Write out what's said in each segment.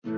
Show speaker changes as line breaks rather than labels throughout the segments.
And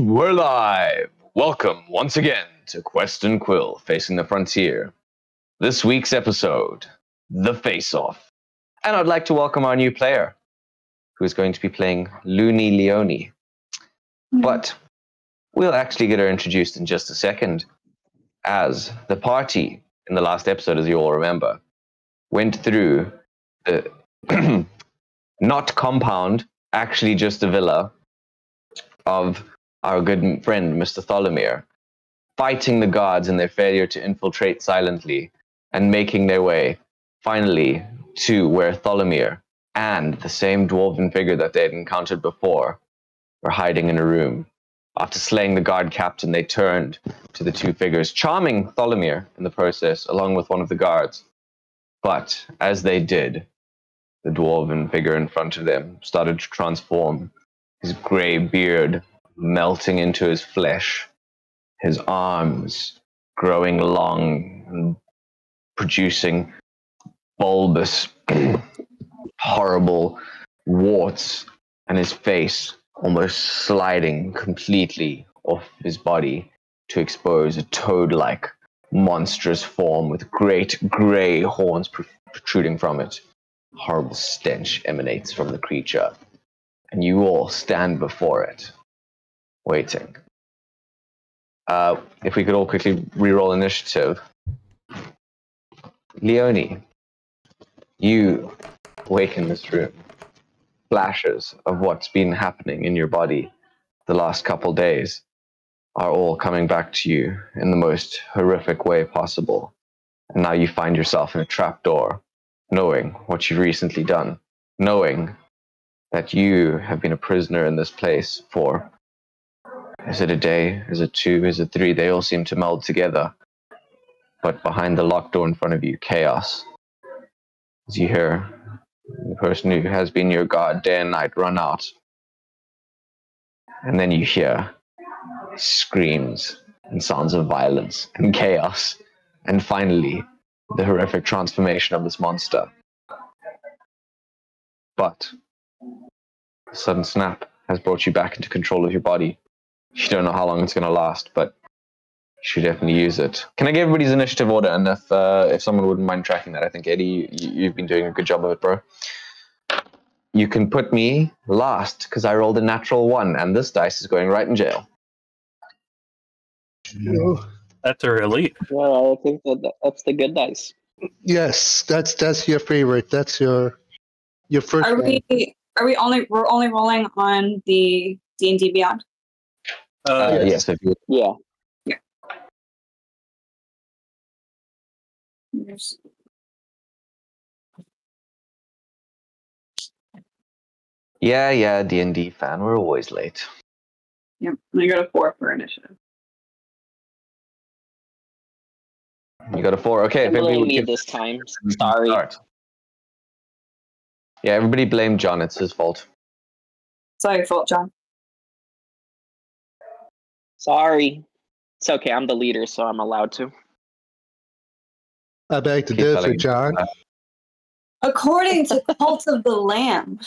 we're live! Welcome once again to Quest and Quill, Facing the Frontier. This week's episode, The Face-Off. And I'd like to welcome our new player, who is going to be playing Looney Leone. But we'll actually get her introduced in just a second, as the party in the last episode, as you all remember, went through the not compound, actually just a villa, of our good friend, Mr. Tholomir, fighting the guards in their failure to infiltrate silently and making their way, finally, to where Tholomir and the same dwarven figure that they had encountered before were hiding in a room. After slaying the guard captain, they turned to the two figures, charming Tholomir in the process, along with one of the guards. But as they did, the dwarven figure in front of them started to transform, his grey beard melting into his flesh, his arms growing long and producing bulbous, horrible warts, and his face almost sliding completely off his body to expose a toad-like monstrous form with great grey horns protruding from it. A horrible stench emanates from the creature. And you all stand before it, waiting. If we could all quickly reroll initiative. Leone, you wake in this room. Flashes of what's been happening in your body the last couple days are all coming back to you in the most horrific way possible. And now you find yourself in a trapdoor, knowing what you've recently done, knowing that you have been a prisoner in this place for, is it a day, is it 2, is it 3? They all seem to meld together. But behind the locked door in front of you, chaos. As you hear the person who has been your guard day and night run out. And then you hear screams and sounds of violence and chaos. And finally, the horrific transformation of this monster. But a sudden snap has brought you back into control of your body. You don't know how long it's going to last, but you should definitely use it. Can I get everybody's initiative order? And if someone wouldn't mind tracking that, I think, Eddie, you've been doing a good job of it, bro. You can put me last, because I rolled a natural 1, and this dice is going right in jail.
That's a relief.
Well, I think that's the good dice.
Yes, that's your favorite. That's your first one.
We're only rolling on the D&D Beyond?
Yes. If you...
Yeah.
Yeah, D&D fan. We're always late.
Yeah, I got a 4 for initiative.
You got a 4. Okay,
I blame me this time. Sorry.
Start. Yeah, everybody blame John. It's his fault.
It's all your fault, John.
Sorry. It's okay. I'm the leader, so I'm allowed to.
I beg to differ, John.
According to Cult of the Lamb,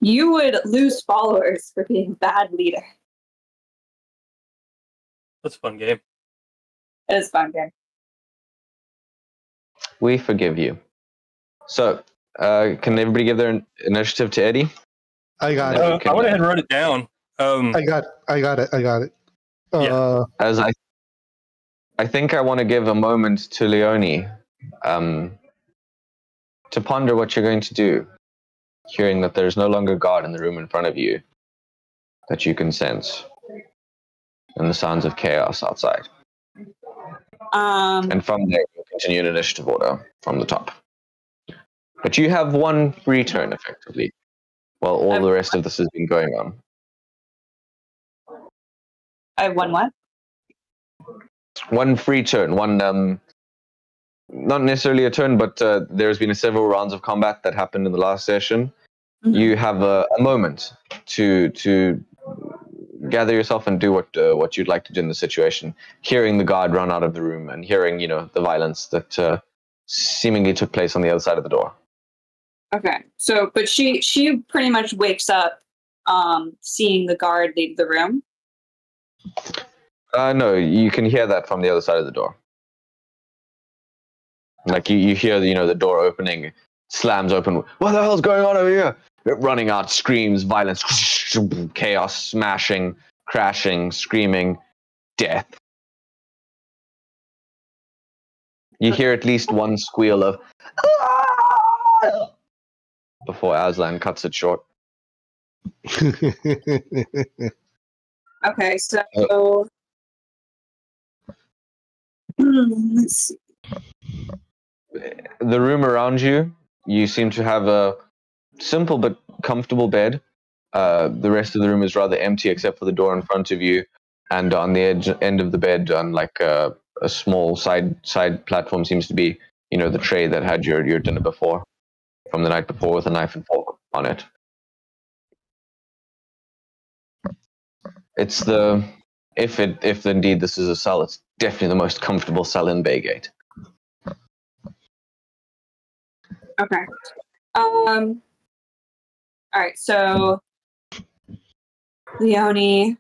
you would lose followers for being a bad leader.
That's a fun game.
It is a fun game.
We forgive you. So, can everybody give their initiative to Eddie?
I got it.
I went ahead and wrote it down.
I got it.
Yeah.
As I think I want to give a moment to Leone to ponder what you're going to do, hearing that there's no longer God in the room in front of you that you can sense, and the sounds of chaos outside. And from there, you'll continue in initiative order from the top. But you have one free turn, effectively, while all the rest of this has been going on.
I have one what?
One free turn, one, not necessarily a turn, but there's been several rounds of combat that happened in the last session.
Mhm.
You have a moment to gather yourself and do what you'd like to do in the situation. Hearing the guard run out of the room and hearing, the violence that seemingly took place on the other side of the door.
Okay. So, but she pretty much wakes up seeing the guard leave the room.
No, you can hear that from the other side of the door. Like you hear the door opening, slams open. What the hell's going on over here? Running out, screams, violence, chaos, smashing, crashing, screaming, death. You hear at least one squeal of "Ah!" before Aslan cuts it short.
Okay, so let's see.
The room around you, you seem to have a simple but comfortable bed. The rest of the room is rather empty except for the door in front of you, and on the end of the bed, on like a small side platform, seems to be the tray that had your dinner before, from the night before, with a knife and fork on it. It's if indeed this is a cell, it's definitely the most comfortable cell in Baygate.
Okay. All right, so Leonie.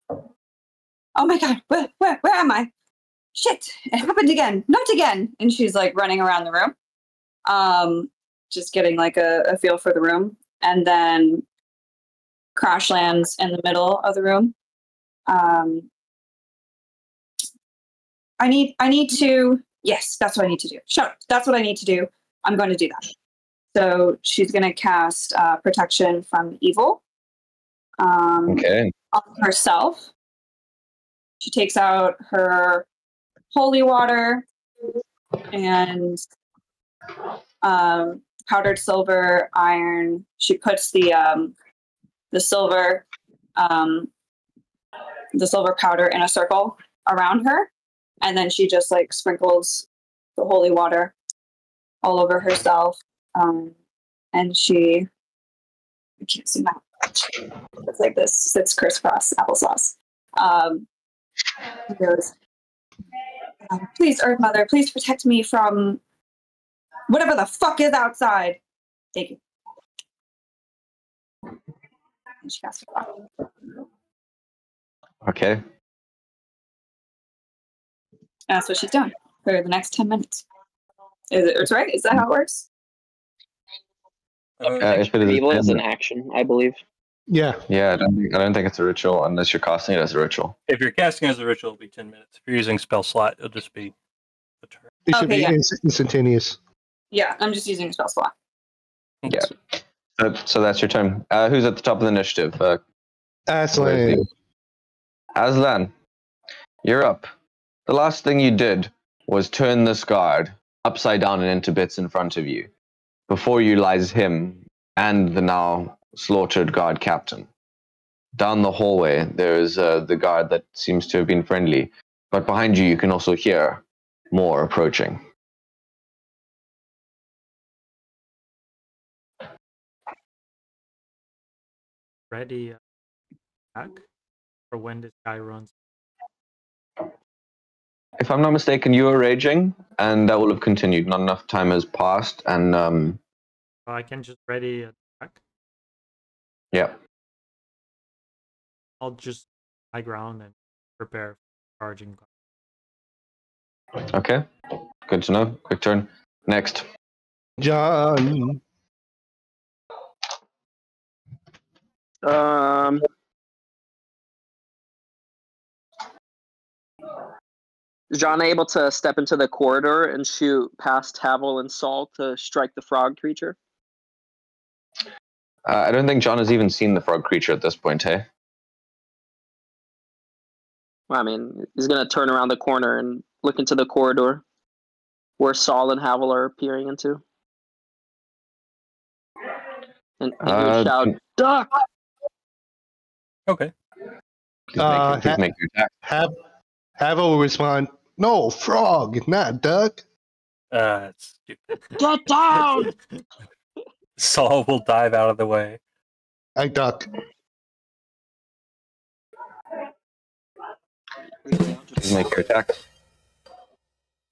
Oh my god, where am I? Shit, it happened again. Not again. And she's like running around the room. Just getting like a feel for the room. And then crash lands in the middle of the room. I need to, yes, that's what I need to do. Shut up. That's what I need to do. I'm going to do that. So she's going to cast protection from evil
Okay.
on herself. She takes out her holy water and powdered silver, iron. She puts the silver powder in a circle around her, and then she just like sprinkles the holy water all over herself. And she, I can't zoom out. It's like this. Sits crisscross applesauce. He goes, please, Earth Mother, please protect me from whatever the fuck is outside. Thank you. And she casts a rock.
Okay.
That's what she's doing for the next 10 minutes. It's right? Is that how it works?
If it is
Evil is an
10
action, I believe.
Yeah.
Yeah, I don't think it's a ritual unless you're casting it as a ritual.
If you're casting as a ritual, it'll be 10 minutes. If you're using spell slot, it'll just be a turn.
It should
Okay,
be
yeah.
instantaneous.
Yeah, I'm just using a spell slot.
Yeah. So that's your turn. Who's at the top of the initiative?
Aslan.
Aslan, you're up. The last thing you did was turn this guard upside down and into bits in front of you. Before you lies him and the now slaughtered guard captain. Down the hallway, there is the guard that seems to have been friendly, but behind you, you can also hear more approaching.
Ready back for when this guy runs.
If I'm not mistaken, you are raging, and that will have continued. Not enough time has passed, and
So I can just ready attack.
yeah.
I'll just high ground and prepare for charging.
Okay, good to know. Quick turn. Next.
John.
Is John able to step into the corridor and shoot past Havel and Saul to strike the frog creature?
I don't think John has even seen the frog creature at this point, hey?
Well, I mean, he's going to turn around the corner and look into the corridor where Saul and Havel are peering into. And he would shout, "Duck!"
Okay.
Please make your attack.
Havel will respond, "No, frog, not duck."
It's stupid.
Get down!
Saul will dive out of the way.
I duck.
Please make your attack.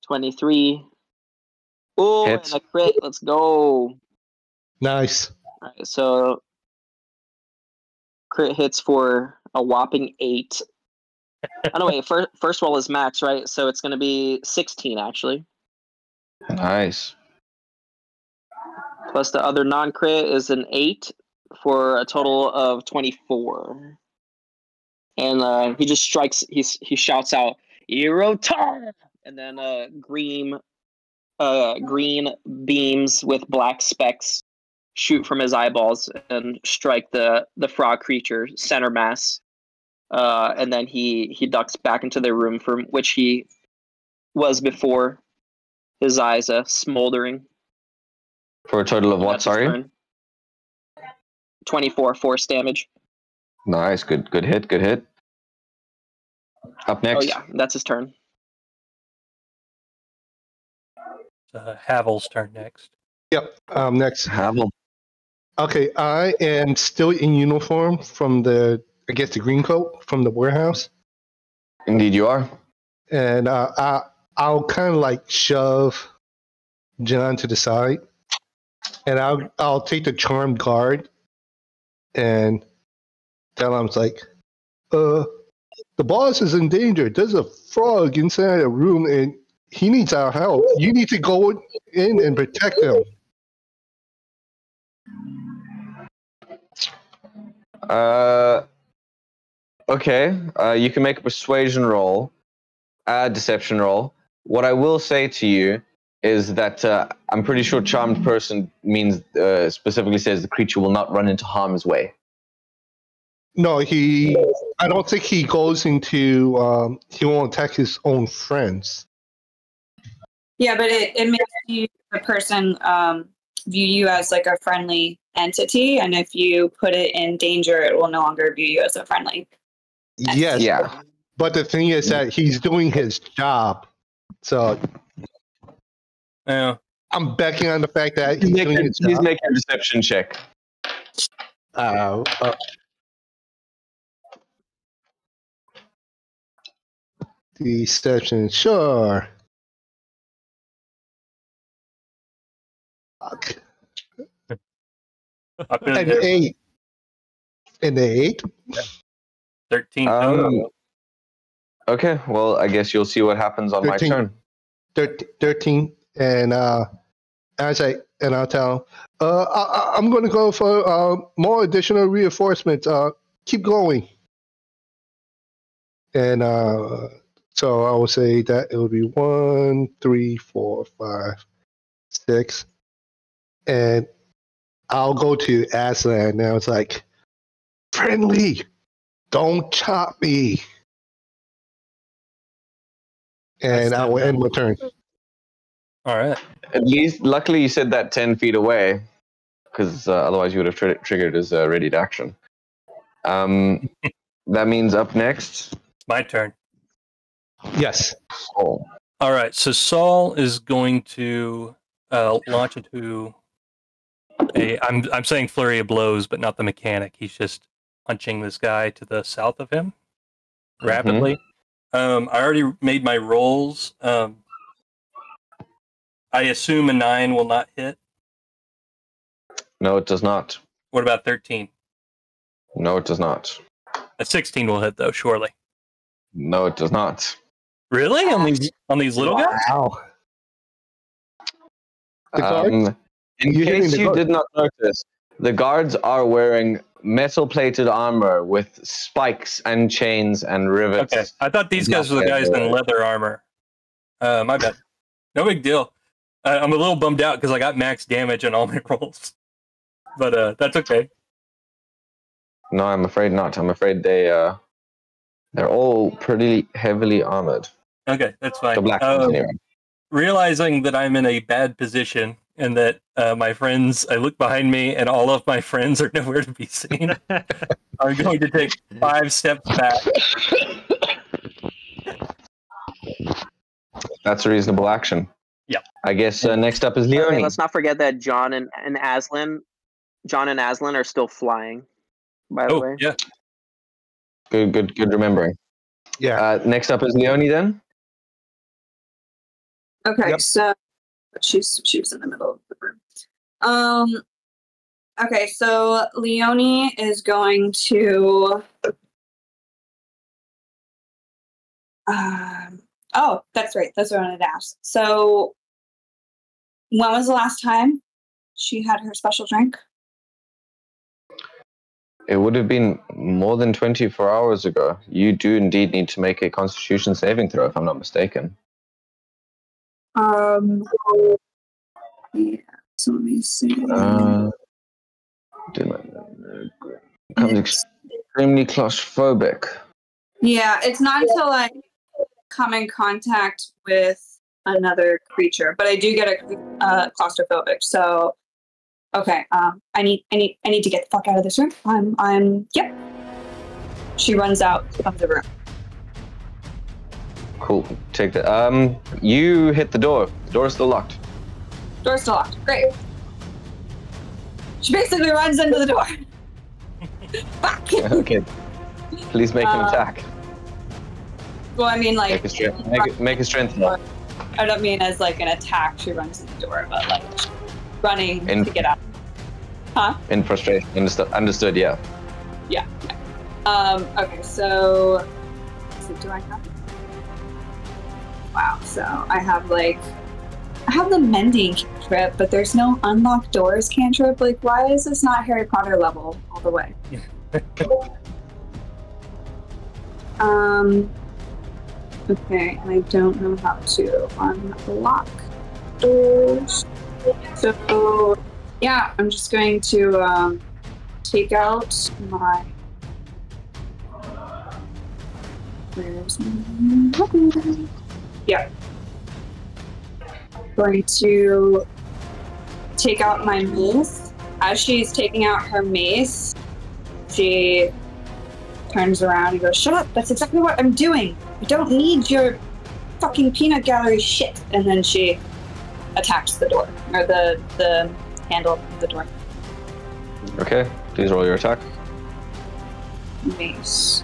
23. Oh,
Hits.
and a crit. Let's go.
Nice.
All right, so crit hits for a whopping 8. Oh, no, wait. First roll is max, right? So it's going to be 16, actually.
Nice.
Plus the other non-crit is an 8 for a total of 24. And he just strikes, he shouts out, "Erotar!" And then green beams with black specks shoot from his eyeballs and strike the frog creature center mass. And then he ducks back into the room from which he was before, his eyes smoldering.
For a total of what,
That's his
sorry?
turn. 24 force damage.
Nice, good hit. Up next.
Oh yeah, that's his turn.
Havel's turn next.
Yep. Next.
Havel.
Okay, I am still in uniform from the green coat from the warehouse,
Indeed you are.
and I'll kind of like shove John to the side, and I'll take the charmed guard, and tell him, like, the boss is in danger. There's a frog inside a room, and he needs our help. You need to go in and protect him.
Okay. You can make a persuasion roll, a deception roll. What I will say to you is that I'm pretty sure charmed person means specifically says the creature will not run into harm's way.
No, I don't think he goes into. He won't attack his own friends.
Yeah, but it makes the person view you as like a friendly entity, and if you put it in danger, it will no longer view you as a friendly.
Yes.
Yeah.
But the thing is that he's doing his job, so
Yeah.
I'm backing on the fact that he's doing his
He's
job.
making a deception check.
Deception, sure. Fuck.
Up in
An
there,
8. An 8?
13 total.
Okay, well, I guess you'll see what happens on
13.
my turn.
13, and I'll tell him, I'm going to go for more additional reinforcements. Keep going. And so I will say that it would be 1, 3, 4, 5, 6, and I'll go to Aslan. Now it's like, friendly, don't chop me. And I will end my turn.
All right.
At least, luckily, you said that 10 feet away, because otherwise you would have triggered as ready to action. That means up next.
It's my turn.
Yes.
Saul.
All right. So Saul is going to launch into I'm saying flurry of blows, but not the mechanic. He's just punching this guy to the south of him rapidly. I already made my rolls. I assume a 9 will not hit.
No, it does not.
What about 13?
No, it does not.
A 16 will hit though, surely.
No, it does not.
Really? On these little guys?
Wow. The guards?
In
You're hitting
case
the
you
guard.
did not notice, the guards are wearing metal-plated armor with spikes and chains and rivets.
Okay. I thought these guys were the guys in leather armor. My bad. No big deal. I'm a little bummed out because I got max damage on all my rolls. But that's okay.
No, I'm afraid not. I'm afraid they're all pretty heavily armored.
Okay, that's fine.
The black ones, anyway.
Realizing that I'm in a bad position and that my friends, I look behind me and all of my friends are nowhere to be seen, I'm going to take 5 steps back.
That's a reasonable action.
Yeah.
I guess next up is Leonie.
Let's not forget that John and Aslan are still flying. By the way.
Yeah.
Good remembering.
Yeah.
Next up is Leonie then.
Okay,
Yep.
so she was in the middle of the room. Okay, so Leonie is going to. Oh, that's right. That's what I wanted to ask. So, when was the last time she had her special drink?
It would have been more than 24 hours ago. You do indeed need to make a Constitution saving throw, if I'm not mistaken.
Yeah. So let me see.
Becomes extremely claustrophobic.
Yeah, it's not until I come in contact with another creature, but I do get a claustrophobic. So, okay, I need to get the fuck out of this room. Yep. She runs out of the room.
Cool. Take that. You hit the door. The door is still locked.
Door's still locked. Great. She basically runs into the door. Fuck.
Okay. Please make an attack.
Well, I mean, like,
Make a strength roll.
I don't mean as like an attack. She runs in the door, but like running to get out. Huh?
In frustration. Understood. Yeah.
Yeah. Okay. So do I have? Wow. So I have the mending cantrip, but there's no unlock doors cantrip. Like, why is this not Harry Potter level all the way? Okay, and I don't know how to unlock doors. So, yeah, I'm just going to take out my. Where's my. Yeah. Going to take out my mace. As she's taking out her mace, she turns around and goes, "Shut up, that's exactly what I'm doing. I don't need your fucking peanut gallery shit." And then she attacks the door, or the handle of the door.
Okay. Please roll your attack.
Mace.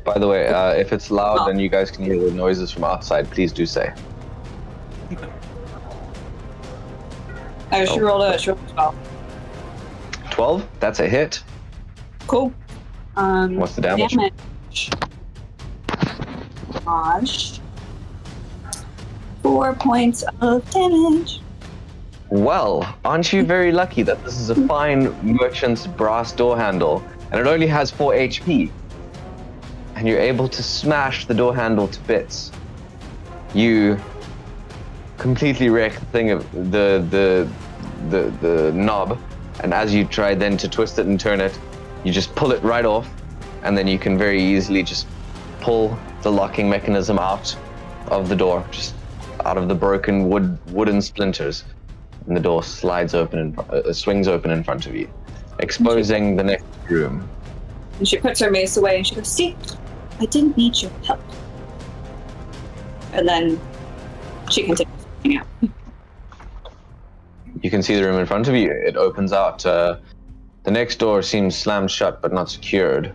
By the way, if it's loud and you guys can hear the noises from outside, please do say.
She rolled a 12.
12? That's a hit.
Cool.
What's the damage?
Gosh. 4 points of damage.
Well, aren't you very lucky that this is a fine merchant's brass door handle, and it only has 4 HP? And you're able to smash the door handle to bits. You completely wreck the thing of the knob, and as you try then to twist it and turn it, you just pull it right off, and then you can very easily just pull the locking mechanism out of the door, just out of the broken wooden splinters, and the door slides open and swings open in front of you, exposing the next room.
And she puts her mace away and she goes, "See, I didn't need your help." And then she continues walking out.
You can see the room in front of you. It opens out. The next door seems slammed shut but not secured,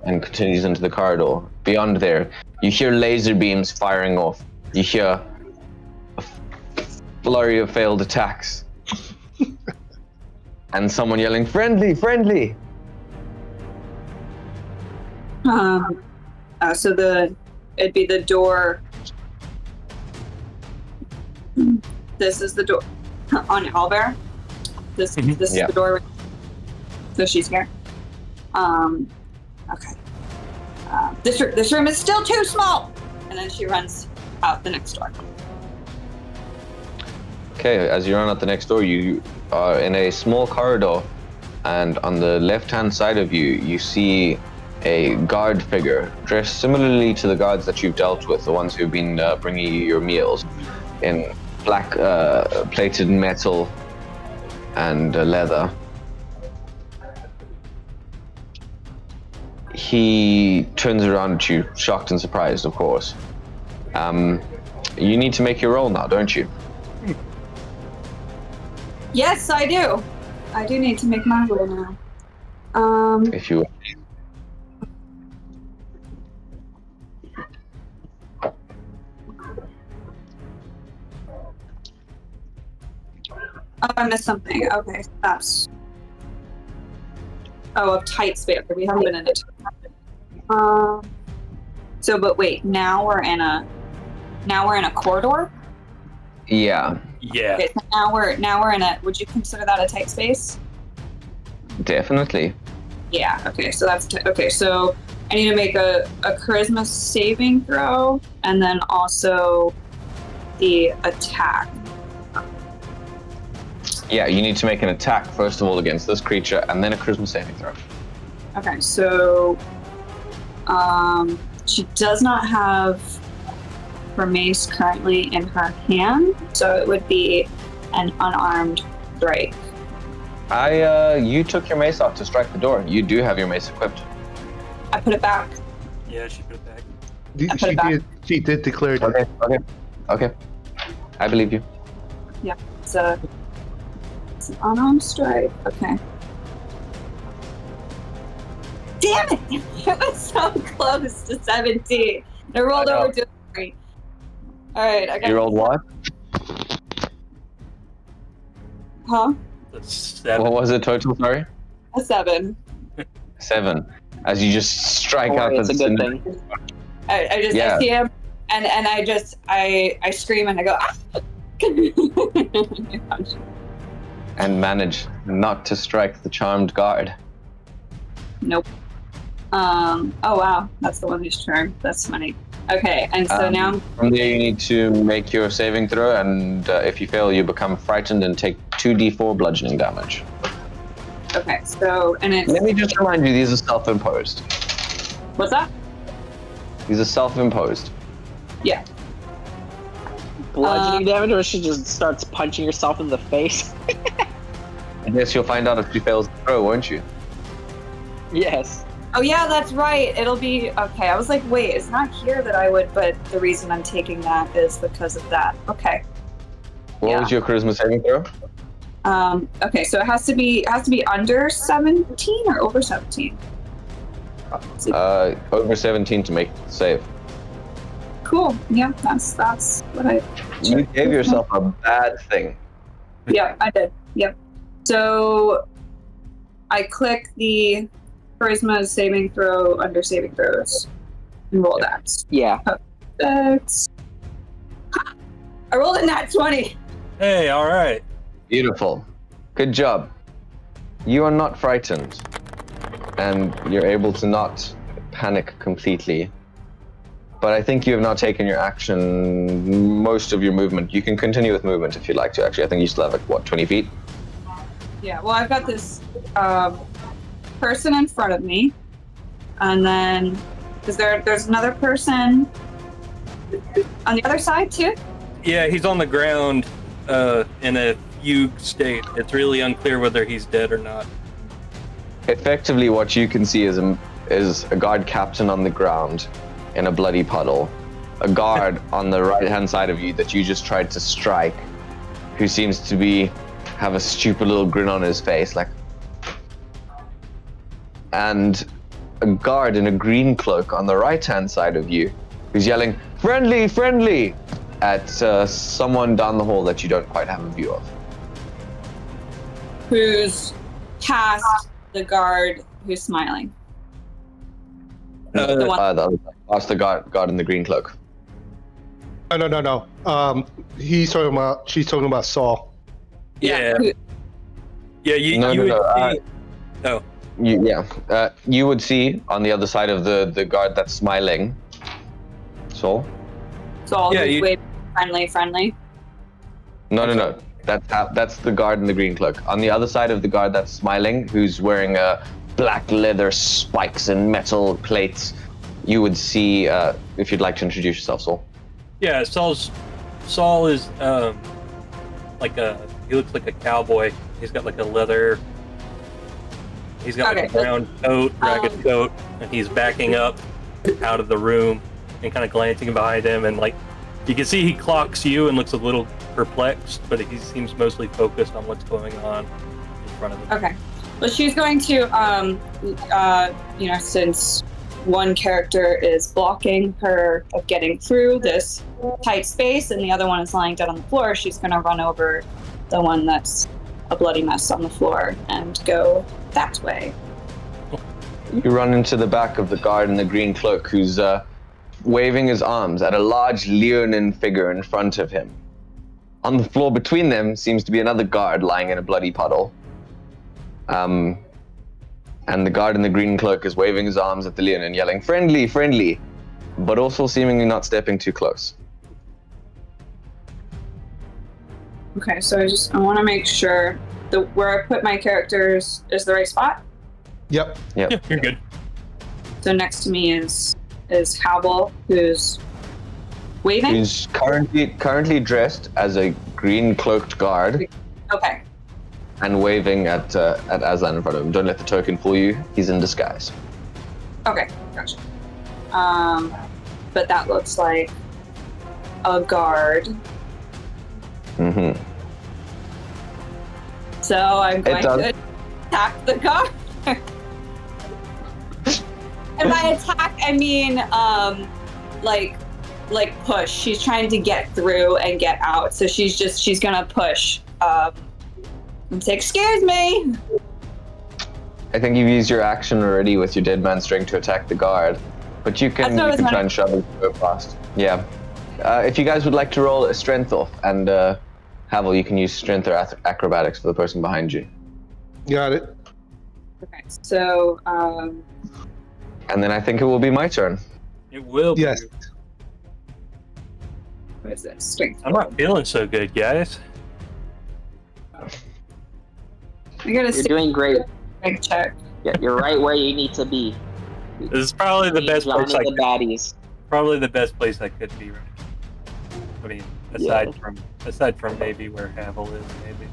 and continues into the corridor. Beyond there, you hear laser beams firing off. You hear a flurry of failed attacks. And someone yelling, "Friendly, friendly!"
So it'd be the door. This is the door on Owlbear. This is the door. So she's here. Okay. This room is still too small. And then she runs out the next door.
Okay, as you run out the next door, you are in a small corridor, and on the left-hand side of you, you see a guard figure dressed similarly to the guards that you've dealt with, the ones who've been bringing you your meals, in black plated metal and leather. He turns around at you, shocked and surprised, of course. You need to make your roll now, don't you?
Yes, I do. I do need to make my roll now.
If you
Oh, I missed something. Okay, that's... Oh, a tight space. We haven't been in it. So, but wait, now we're in a corridor?
Yeah,
Yeah.
Okay, so now we're in a... Would you consider that a tight space?
definitely.
Yeah, okay, so that's... Okay, so I need to make a charisma saving throw, and then also the attack.
Yeah, you need to make an attack first of all against this creature, and then a charisma saving throw.
Okay, so she does not have her mace currently in her hand, so it would be an unarmed strike.
You took your mace off to strike the door. You do have your mace equipped.
I put it back.
Yeah, she put it back.
I put it back.
She did declare that.
Okay. I believe you.
Yeah, it's an unarmed strike. Okay. Damn it! It was so close to 17. I rolled over to 3. Alright, I got...
You rolled what?
Huh?
That's 7.
What was it total, sorry?
A 7.
7. As you just strike out
It's
the...
a good thing.
I just I see him and I scream and I go ah!
And manage not to strike the charmed guard.
Nope. Oh wow, that's the one who's charmed. That's funny. Okay, and so now
From there you need to make your saving throw, and if you fail you become frightened and take 2d4 bludgeoning damage.
okay, so and it's
Let me just remind you, these are self-imposed.
what's that?
These are self-imposed.
Yeah.
Bludgeoning damage, or she just starts punching herself in the face?
I guess you'll find out if she fails the throw, won't you?
Yes.
Oh yeah, that's right. It'll be okay. I was like, wait, it's not here that I would, but the reason I'm taking that is because of that. Okay.
What was your charisma saving throw?
Okay, so it has to be under 17 or over 17.
Over 17 to make the save.
Cool. Yeah, that's what I.
You gave yourself a bad thing.
Yeah, I did. Yep. So I click the charisma saving throw under saving throws and roll that.
Yeah.
Perfect. I rolled a nat 20.
Hey, all right.
Beautiful. Good job. You are not frightened, and you're able to not panic completely. But I think you have now taken your action, most of your movement. You can continue with movement if you'd like to, actually. I think you still have, like, what, 20 feet?
Yeah, well, I've got this person in front of me, and then there's another person on the other side too?
Yeah, he's on the ground in a fugue state. It's really unclear whether he's dead or not.
Effectively, what you can see is a guard captain on the ground in a bloody puddle. A guard on the right-hand side of you that you just tried to strike, who seems to have a stupid little grin on his face, like... And a guard in a green cloak on the right-hand side of you, who's yelling, "Friendly, friendly!" at someone down the hall that you don't quite have a view of.
Who's past the guard who's smiling?
That's the guard in the green cloak.
No. She's talking about Saul.
Yeah. Yeah, you
No.
Oh,
You would see on the other side of the guard that's smiling. Sol?
So I'll
Yeah,
just
you-
wave friendly.
No. That's the guard in the green cloak. On the other side of the guard that's smiling, who's wearing black leather spikes and metal plates, you would see, if you'd like to introduce yourself, Sol.
yeah. Saul is he looks like a cowboy. He's got like a leather. He's got like a brown coat, ragged coat, and he's backing up out of the room and kind of glancing behind him, and like you can see he clocks you and looks a little perplexed, but he seems mostly focused on what's going on in front of him.
Okay. Well, she's going to, since one character is blocking her of getting through this tight space and the other one is lying dead on the floor, she's going to run over the one that's a bloody mess on the floor and go that way.
You run into the back of the guard in the green cloak, who's waving his arms at a large leonine figure in front of him. On the floor between them seems to be another guard lying in a bloody puddle. And the guard in the green cloak is waving his arms at the leonine, yelling, "Friendly, friendly," but also seemingly not stepping too close.
Okay, so I want to make sure where I put my characters is the right spot.
Yep.
Yeah, you're good.
So next to me is Howell, who's waving.
He's currently dressed as a green cloaked guard
Okay.
and waving at Aslan in front of him. Don't let the token fool you. He's in disguise.
Okay, gotcha. But that looks like a guard.
Mm-hmm.
So I'm going to attack the guard. And by attack, I mean like push. She's trying to get through and get out. So she's gonna push. And say, "Excuse me."
I think you've used your action already with your dead man strength to attack the guard, but you can try and shove it go past. Yeah. If you guys would like to roll a strength off, and Havel, you can use strength or acrobatics for the person behind you.
Got it.
Okay, so
And then I think it will be my turn.
It will be.
Yes.
what is it? Strength.
I'm not feeling so good, guys.
I got
You're doing great.
strength check.
Yeah, you're right where you need to be.
This is probably the best place
the baddies.
Probably the best place I could be right now. I mean, aside from maybe where Havel is, maybe.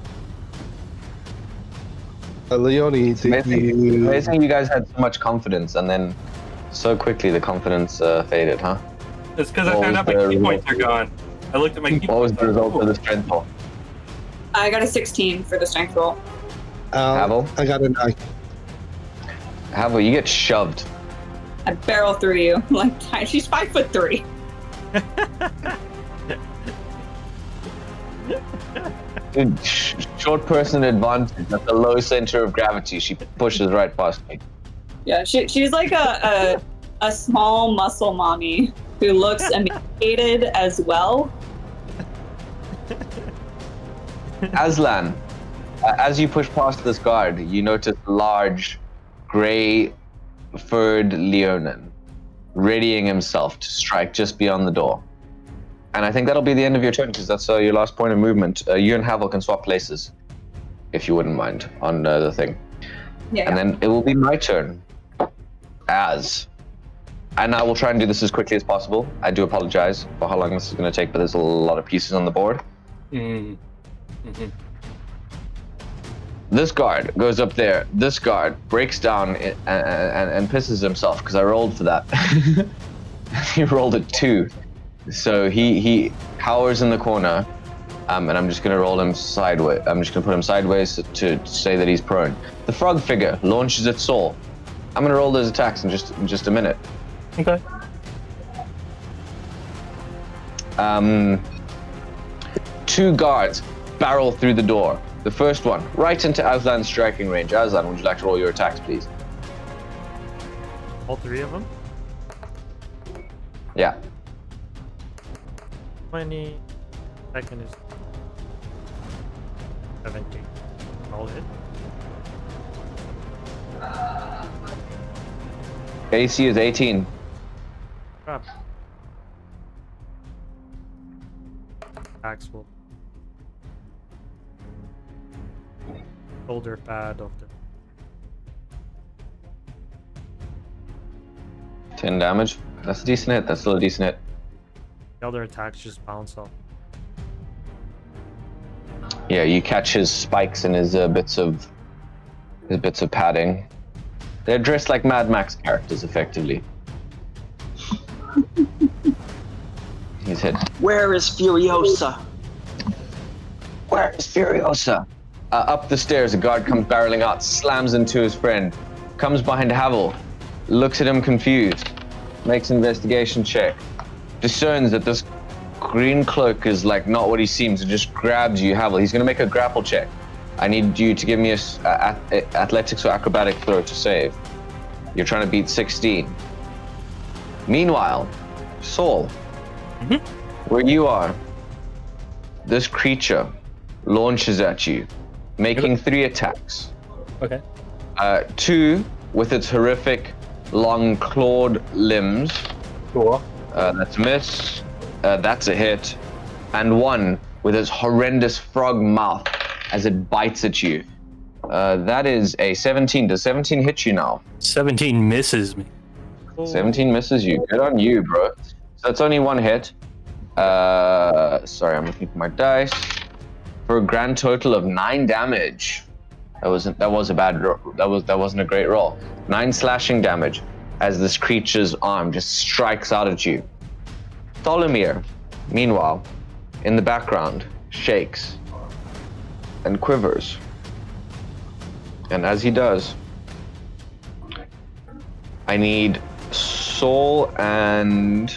Leone,
Amazing you guys had so much confidence, and then so quickly the confidence faded, huh?
It's because I found out my key points are gone. I looked at my key
What was
points.
the result of the strength roll?
I got a 16 for the strength roll.
Havel?
I got a 9.
Havel, you get shoved.
I barrel through you like she's 5'3".
Dude, short person advantage. At the low center of gravity, she pushes right past me.
Yeah, she's like a small muscle mommy who looks emaciated as well.
Aslan, as you push past this guard, you notice a large, gray, furred leonin readying himself to strike just beyond the door. And I think that'll be the end of your turn, because that's your last point of movement. You and Havel can swap places, if you wouldn't mind, on the thing.
Yeah.
And then it will be my turn. And I will try and do this as quickly as possible. I do apologize for how long this is going to take, but there's a lot of pieces on the board.
Mm-hmm.
This guard goes up there. This guard breaks down and pisses himself, because I rolled for that. He rolled a 2. So he cowers in the corner, and I'm just going to roll him sideways. I'm just going to put him sideways to say that he's prone. The frog figure launches its soul. I'm going to roll those attacks in just a minute.
Okay.
2 guards barrel through the door. The first one, right into Aslan's striking range. Aslan, would you like to roll your attacks, please?
All 3 of them?
Yeah.
20. Second is 17. All hit.
AC is 18.
Crap. Axe will shoulder pad of the
10 damage. That's a decent hit. That's still a decent hit.
other attacks just bounce off.
Yeah, you catch his spikes and his bits of padding. They're dressed like Mad Max characters, effectively. He's hit.
Where is Furiosa?
Where is Furiosa? Up the stairs, a guard comes barreling out, slams into his friend, comes behind Havel, looks at him confused, makes an investigation check, discerns that this green cloak is like not what he seems, and just grabs you, Havel. He's going to make a grapple check. I need you to give me a athletics or acrobatic throw to save. You're trying to beat 16. Meanwhile, Saul, where you are, this creature launches at you, making 3 attacks.
Okay.
2 with its horrific long clawed limbs.
Cool.
That's a miss. That's a hit. And 1 with its horrendous frog mouth as it bites at you. That is a 17. Does 17 hit you now?
17 misses me.
17 misses you. Good on you, bro. So that's only 1 hit. Sorry, I'm looking for my dice. For a grand total of 9 damage. That wasn't a bad roll. That wasn't a great roll. 9 slashing damage as this creature's arm just strikes out at you. Tholomir, meanwhile, in the background, shakes and quivers. And as he does, I need Saul and...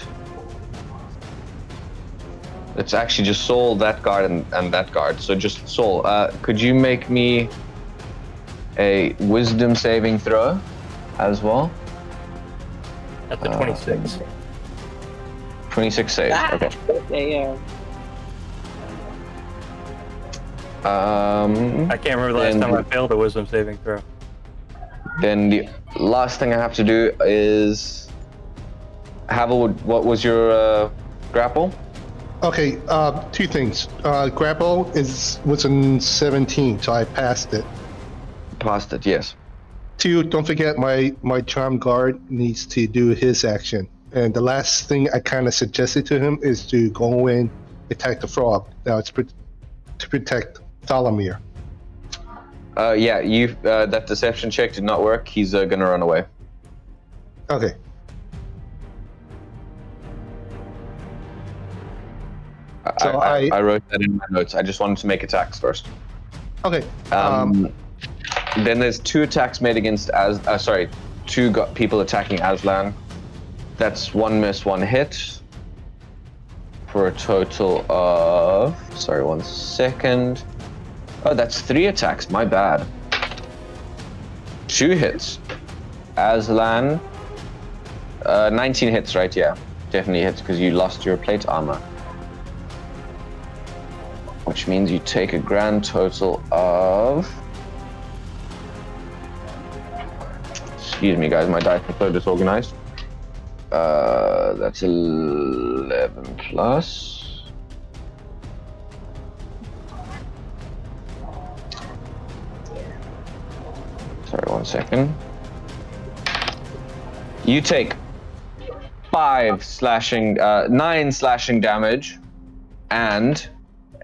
It's actually just Saul, that guard, and that guard. So just Saul. Could you make me a wisdom saving throw as well?
At the 26.
26 saves, okay.
I can't remember the last time I failed a wisdom saving throw.
Then the last thing I have to do is... Havel, what was your grapple?
Okay, 2 things. Grapple was in 17, so I passed it.
Passed it, yes.
2, don't forget my charm guard needs to do his action. And the last thing I kind of suggested to him is to go in, attack the frog. Now it's to protect Tholomir.
Yeah, that deception check did not work. He's gonna run away.
Okay. So
I wrote that in my notes. I just wanted to make attacks first.
Okay.
Then there's 2 attacks made against 2 people attacking Aslan. That's 1 miss, 1 hit. For a total of... Sorry, 1 second. Oh, that's 3 attacks. My bad. 2 hits. Aslan. 19 hits, right? Yeah. Definitely hits because you lost your plate armor. Which means you take a grand total of... Excuse me, guys. My dice are so disorganized. That's 11 plus. Sorry, 1 second. You take 9 slashing damage and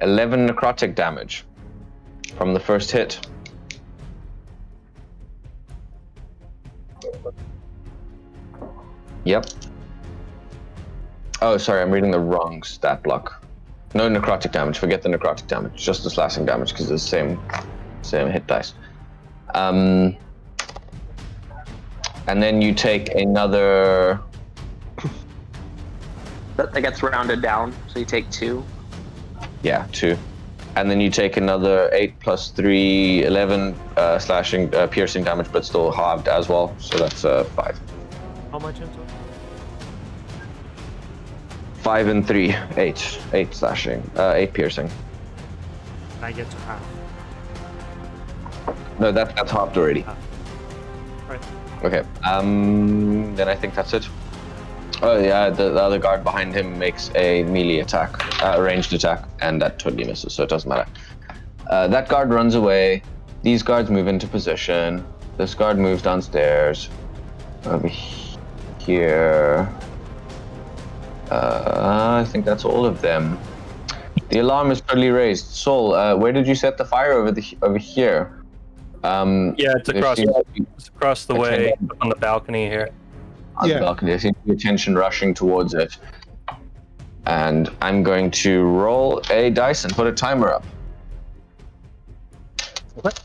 11 necrotic damage from the first hit. Yep. Oh, sorry, I'm reading the wrong stat block. No necrotic damage. Forget the necrotic damage. Just the slashing damage because it's the same hit dice. And then you take another...
That gets rounded down, so you take 2.
Yeah, 2. And then you take another 8 plus 3, 11 slashing, piercing damage, but still halved as well. So that's 5.
How much in total?
5 and 3, 8. 8 slashing, 8 piercing.
I get to half.
No, that's halved already.
Right.
Okay. Then I think that's it. Oh yeah, the other guard behind him makes a melee attack, ranged attack, and that totally misses, so it doesn't matter. That guard runs away. These guards move into position. This guard moves downstairs. Over here. I think that's all of them. The alarm is totally raised. Sol, where did you set the fire over here?
Yeah, it's across the way on the balcony here.
On the balcony, I seems to be attention rushing towards it. And I'm going to roll a dice and put a timer up.
What?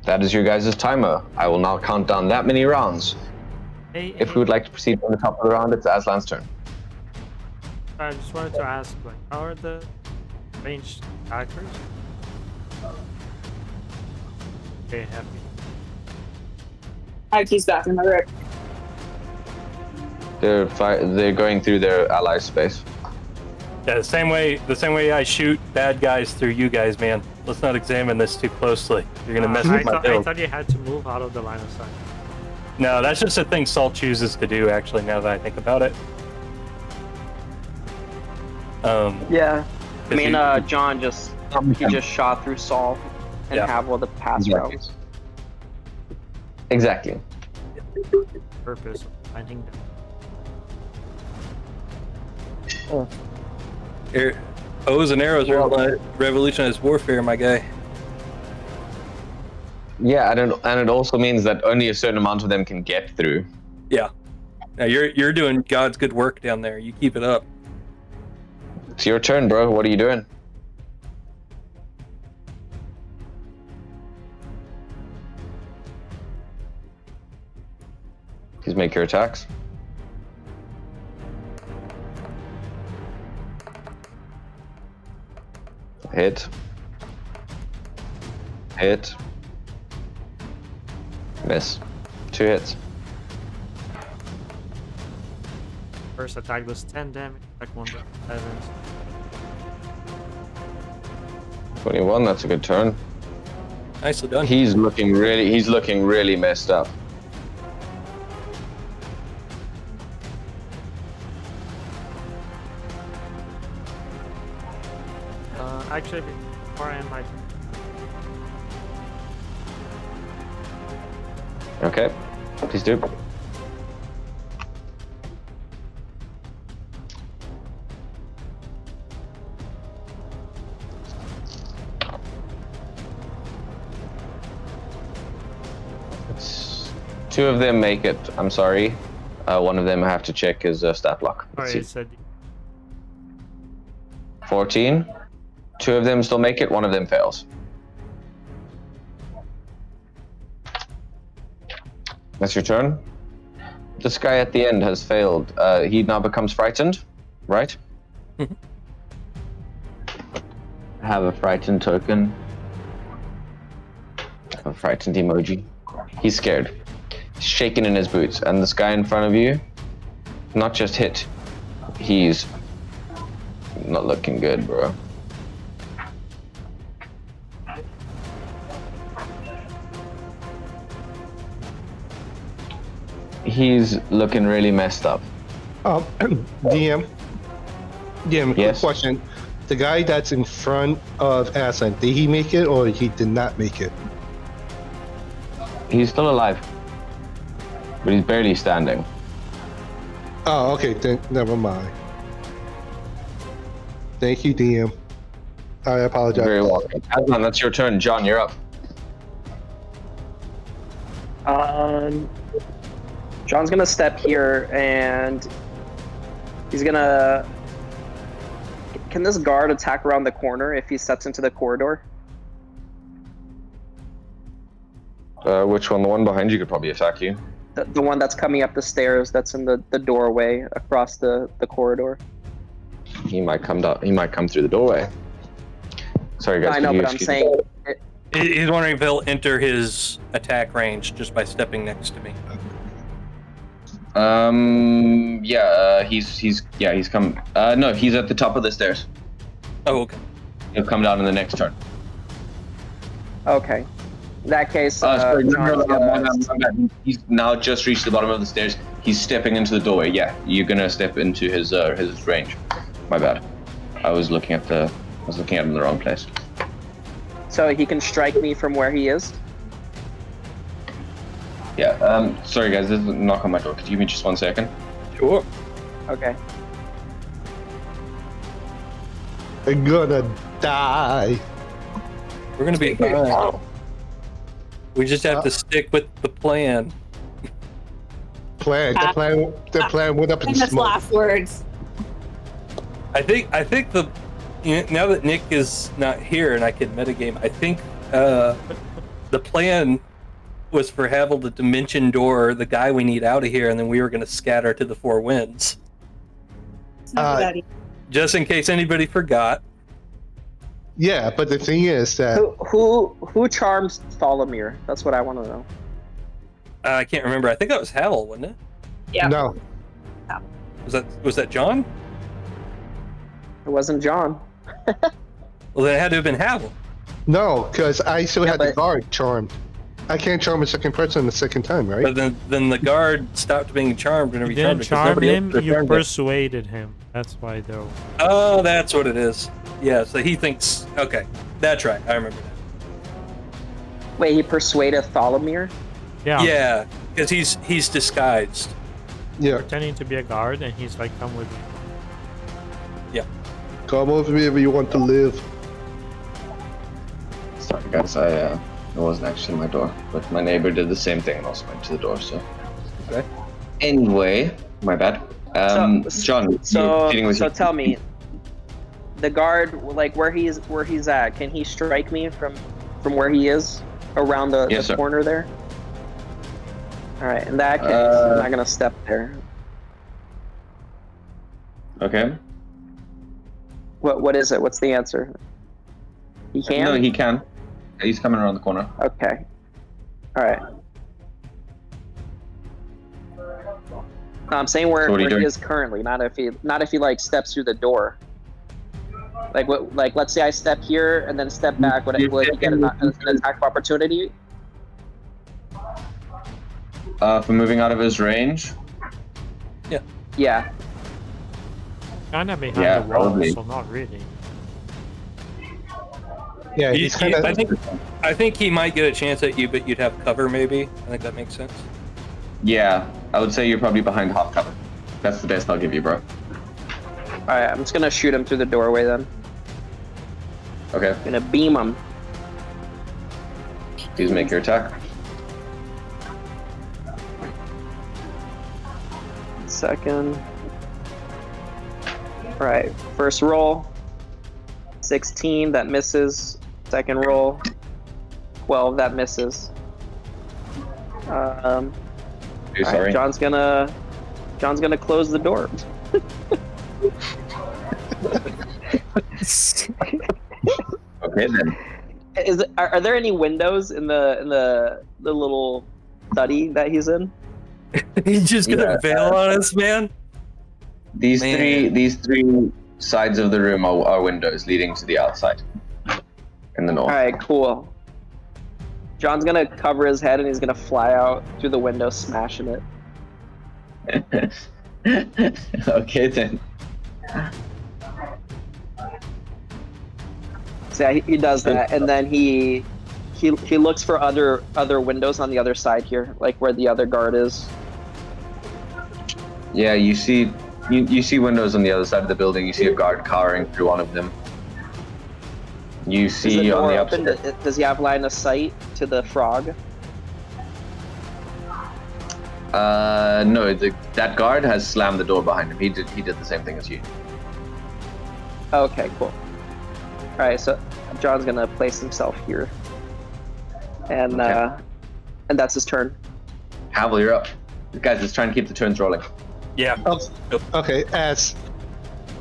That is your guys' timer. I will now count down that many rounds. If we would like to proceed from the top of the round, it's Aslan's turn.
I just wanted to ask, like, how are the ranged attackers? Okay, happy.
He's back in the room.
They're going through their ally space.
Yeah, the same way I shoot bad guys through you guys, man. Let's not examine this too closely. You're gonna mess with my
I
build.
thought you had to move out of the line of sight.
No, that's just a thing Salt chooses to do, actually, now that I think about it.
Yeah. I mean, John just shot through Saul and have all the pass routes.
Exactly.
Purpose of finding them.
Bows and arrows are revolutionized warfare, my guy.
Yeah, and it also means that only a certain amount of them can get through.
Yeah. Now you're doing God's good work down there. You keep it up.
It's your turn, bro. What are you doing? Please make your attacks. Hit. Hit. Miss. 2 hits.
First attack does 10 damage, second one does 7.
21, that's a good turn.
Nicely done.
He's looking really messed up.
Actually, before I end my turn.
Okay, please do. Two of them make it. I'm sorry. One of them I have to check his stat block. Let's
Sorry,
see.
it said
14. 2 of them still make it. 1 of them fails. That's your turn. This guy at the end has failed. He now becomes frightened, right? Have a frightened token. A frightened emoji. He's scared. He's shaking in his boots. And this guy in front of you, not just hit, he's not looking good, bro. He's looking really messed up.
DM, quick
Yes?
question. The guy that's in front of Aslan, did he make it or he did not make it?
He's still alive, but he's barely standing.
Oh, okay, then never mind. Thank you, DM. I apologize.
Very welcome. Aslan, that's your turn. John, you're up.
John's gonna step here and he's gonna. Can this guard attack around the corner if he steps into the corridor?
Which one? The one behind you could probably attack you.
The one that's coming up the stairs, that's in the doorway across the corridor.
He might come down. He might come through the doorway. Sorry, guys.
I know,
could you
but I'm
excuse me?
saying.
He's wondering if he'll enter his attack range just by stepping next to me.
He's come. No, he's at the top of the stairs.
Oh, okay.
He'll come down in the next turn.
Okay. In that case,
Sorry,
John's gonna-
my bad. He's now just reached the bottom of the stairs. He's stepping into the doorway. Yeah, you're gonna step into his range. My bad. I was looking at him in the wrong place.
So he can strike me from where he is.
Yeah. Sorry guys, there's a knock on my door. Could you give me just 1 second?
Sure.
Okay.
I'm gonna die.
We're gonna be fine. We just have to stick with the plan.
The plan went up in
Famous
smoke.
last words.
I think the now that Nick is not here and I can metagame, I think the plan was for Havel to dimension door the guy we need out of here, and then we were going to scatter to the four winds.
It's not that easy.
Just in case anybody forgot.
Yeah, but the thing is that
Who charms Tholomir? That's what I want to know.
I can't remember. I think that was Havel, wasn't it?
Yeah.
no,
Was that John?
It wasn't John.
Well, then it had to have been Havel.
no, because I still
Yeah,
had the
but-
guard charmed. I can't charm a second person the second time, right?
But then the guard stopped being charmed whenever
You
you charmed
didn't
it, 'cause
charm
nobody
him,
else
you
returned it.
persuaded him. That's why, though.
Oh, that's what it is. Yeah, so he thinks. Okay, that's right. I remember that.
Wait, he persuaded Tholomir?
Yeah.
Yeah, because he's disguised.
Yeah,
Pretending to be a guard, and he's like, come with me.
come over me if you want to live.
Sorry guys, it wasn't actually my door, but my neighbor did the same thing and also went to the door. So.
Okay.
Anyway, my bad. John, you're dealing with
So
your-
tell me, the guard, like where he's at, can he strike me from where he is around the
Yes, sir.
corner there? All right. In that case, I'm not gonna step there.
Okay.
What is it? What's the answer? He can.
No, he can. He's coming around the corner.
Okay. All right. No, I'm saying where
So what are you
he
doing?
is currently, not if he like steps through the door. Like what? Like let's say I step here and then step back. Will he get an attack of opportunity?
For moving out of his range.
Yeah.
Kind of behind
Yeah,
the wall,
probably.
so not really.
Yeah, he's kind of.
I think he might get a chance at you, but you'd have cover maybe. I think that makes sense.
Yeah, I would say you're probably behind half cover. That's the best I'll give you, bro.
All right. I'm just gonna shoot him through the doorway then.
Okay,
Gonna beam him.
please make your attack.
Second. All right. First roll. 16. That misses. Second roll. 12. That misses.
Hey,
All right,
sorry.
John's gonna close the door.
Okay then.
Are there any windows in the little study that he's in?
He's just gonna
Yeah.
bail on us, man.
These
Man.
three sides of the room are windows leading to the outside. In the north.
All right, cool. John's gonna cover his head and he's gonna fly out through the window, smashing it.
Okay then.
So yeah, he does that, and then he looks for other windows on the other side here, like where the other guard is.
Yeah, you see windows on the other side of the building. You see a guard cowering through one of them. You
Is the
see on
door
the
open?
upstairs.
Does he have line of sight to the frog?
No, that guard has slammed the door behind him. He did the same thing as you.
Okay, cool. All right, so John's gonna place himself here, and
Okay.
and that's his turn.
Havel, you're up. Guys, let's try and keep the turns rolling.
Yeah.
Okay, as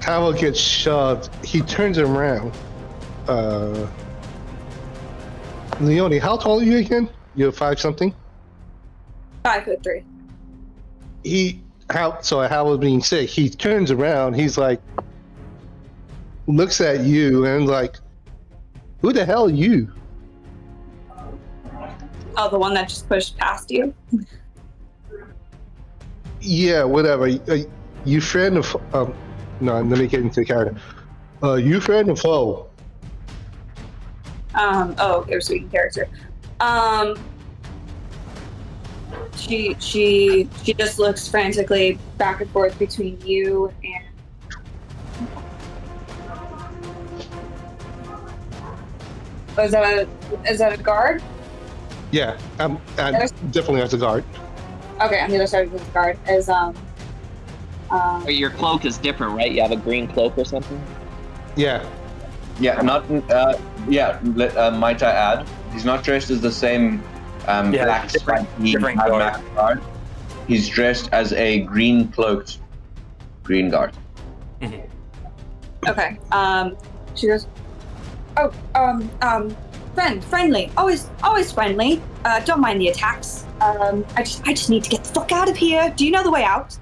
Howell gets shoved, he turns around. Leone, how tall are you again? You're 5 something?
5'3".
So Howell being sick, he turns around, he's like, looks at you and like, who the hell are you?
Oh, the one that just pushed past you?
Yeah, whatever. You friend of no, let me get into the character. You friend of foe.
Oh, okay, we're speaking character. She just looks frantically back and forth between you and is that a guard?
Yeah, I'm definitely as a guard.
Okay, on the other side of the guard is
But your cloak is different, right? You have a green cloak or something?
Yeah.
Yeah, might I add, he's not dressed as the same black
different
guard. He's dressed as a green cloaked green guard.
okay. She goes, friendly, always friendly. Don't mind the attacks. I just need to get the fuck out of here. Do you know the way out?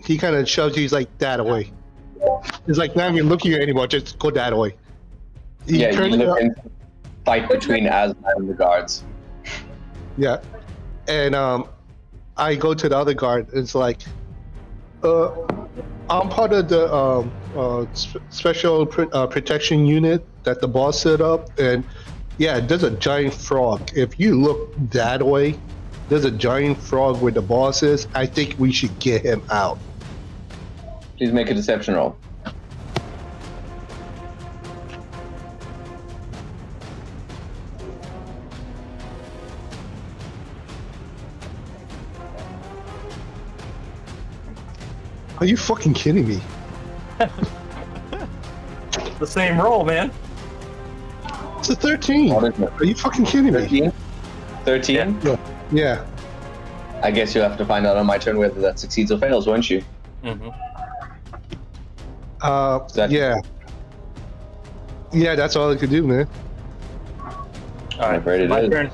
He kind of shoves you. He's like that away. He's like not even looking at you anymore. Just go that way.
You look in fight between Aslan and the guards.
Yeah, and I go to the other guard. It's like, I'm part of the special protection unit that the boss set up, and yeah, there's a giant frog. If you look that way, there's a giant frog where the boss is. I think we should get him out.
Please make a deception roll.
Are you fucking kidding me?
The same roll, man.
It's a 13. Are you fucking kidding me?
13?
Yeah.
I guess you'll have to find out on my turn whether that succeeds or fails, won't you?
Mm-hmm.
Yeah. Yeah, that's all I could do, man.
All right,
my
turn.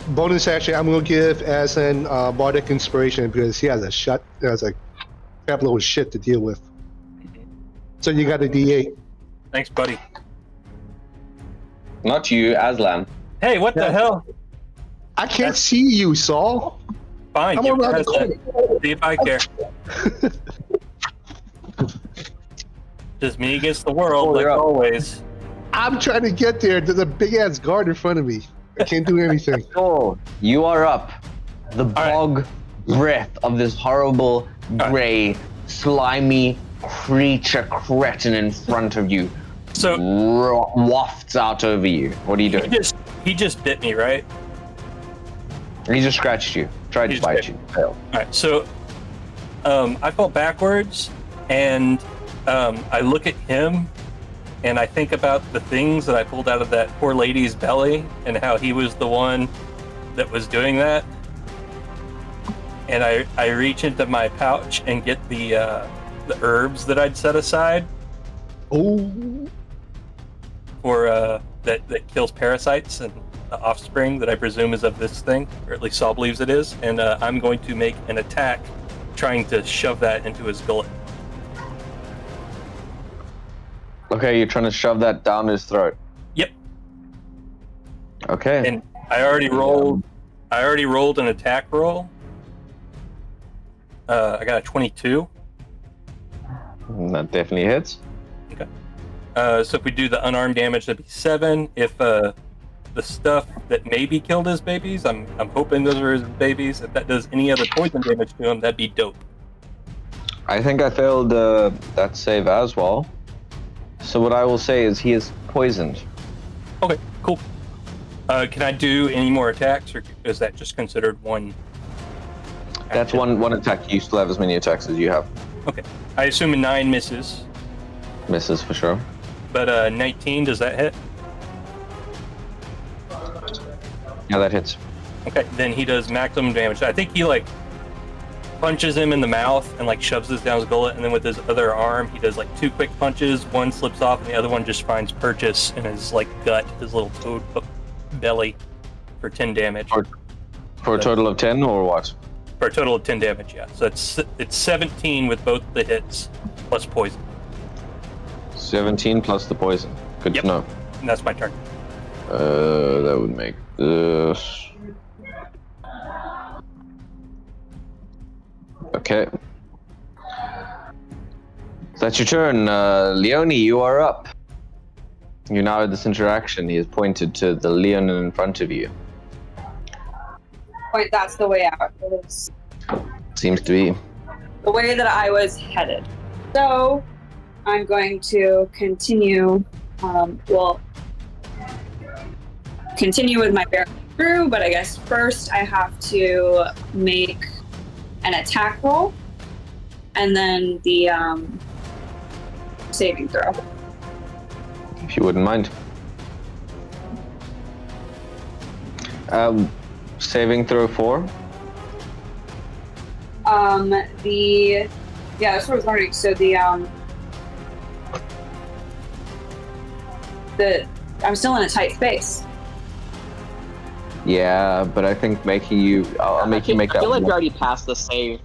Bonus action, I'm gonna give Aslan Bardic Inspiration because he has a crap load of shit to deal with. So you got a D8.
Thanks, buddy.
Not you, Aslan.
Hey, what the hell?
I can't see you, Saul.
Fine,
I'm
give
around
me
the corner.
see if I care. Just me against the world, like always.
I'm trying to get there. There's a big ass guard in front of me. I can't do anything.
Oh, you are up. The bog breath of this horrible, gray, slimy creature cretin in front of you wafts out over you. What are you doing?
He just bit me, right?
He just scratched you. Tried to bite you. Failed.
Alright, so I fall backwards and I look at him and I think about the things that I pulled out of that poor lady's belly and how he was the one that was doing that. And I reach into my pouch and get the herbs that I'd set aside.
Oh.
For that kills parasites and the offspring that I presume is of this thing, or at least Saul believes it is. And I'm going to make an attack trying to shove that into his gullet.
Okay, you're trying to shove that down his throat.
Yep.
Okay.
And I already rolled an attack roll. I got a 22.
That definitely hits.
Okay. So if we do the unarmed damage, that'd be 7. If the stuff that maybe killed his babies, I'm hoping those are his babies. If that does any other poison damage to him, that'd be dope.
I think I failed that save as well. So what I will say is he is poisoned.
Okay, cool. Can I do any more attacks, or is that just considered one?
That's one attack. You still have as many attacks as you have.
Okay. I assume a 9 misses.
Misses for sure.
But 19, does that hit?
Yeah, that hits.
Okay, then he does maximum damage. I think he punches him in the mouth and shoves this down his gullet, and then with his other arm he does 2 quick punches. One slips off and the other one just finds purchase in his gut, his little toad belly, for 10 damage.
For a total of 10 or what?
For a total of 10 damage, yeah. So it's 17 with both the hits plus poison.
17 plus the poison. Good
Yep.
to know.
And that's my turn.
That would make this. Okay. That's your turn. Leonie, you are up. You now have this interaction. He has pointed to the Leonin in front of you.
Wait, that's the way out. It was
Seems to be.
the way that I was headed. So I'm going to continue. Continue with my barrel through, but I guess first I have to make an attack roll, and then the saving throw.
If you wouldn't mind. Saving throw 4.
That's what I was wondering. So I'm still in a tight space.
Yeah, but I think making you. I'll make you make that.
I feel like
one.
we already passed the save.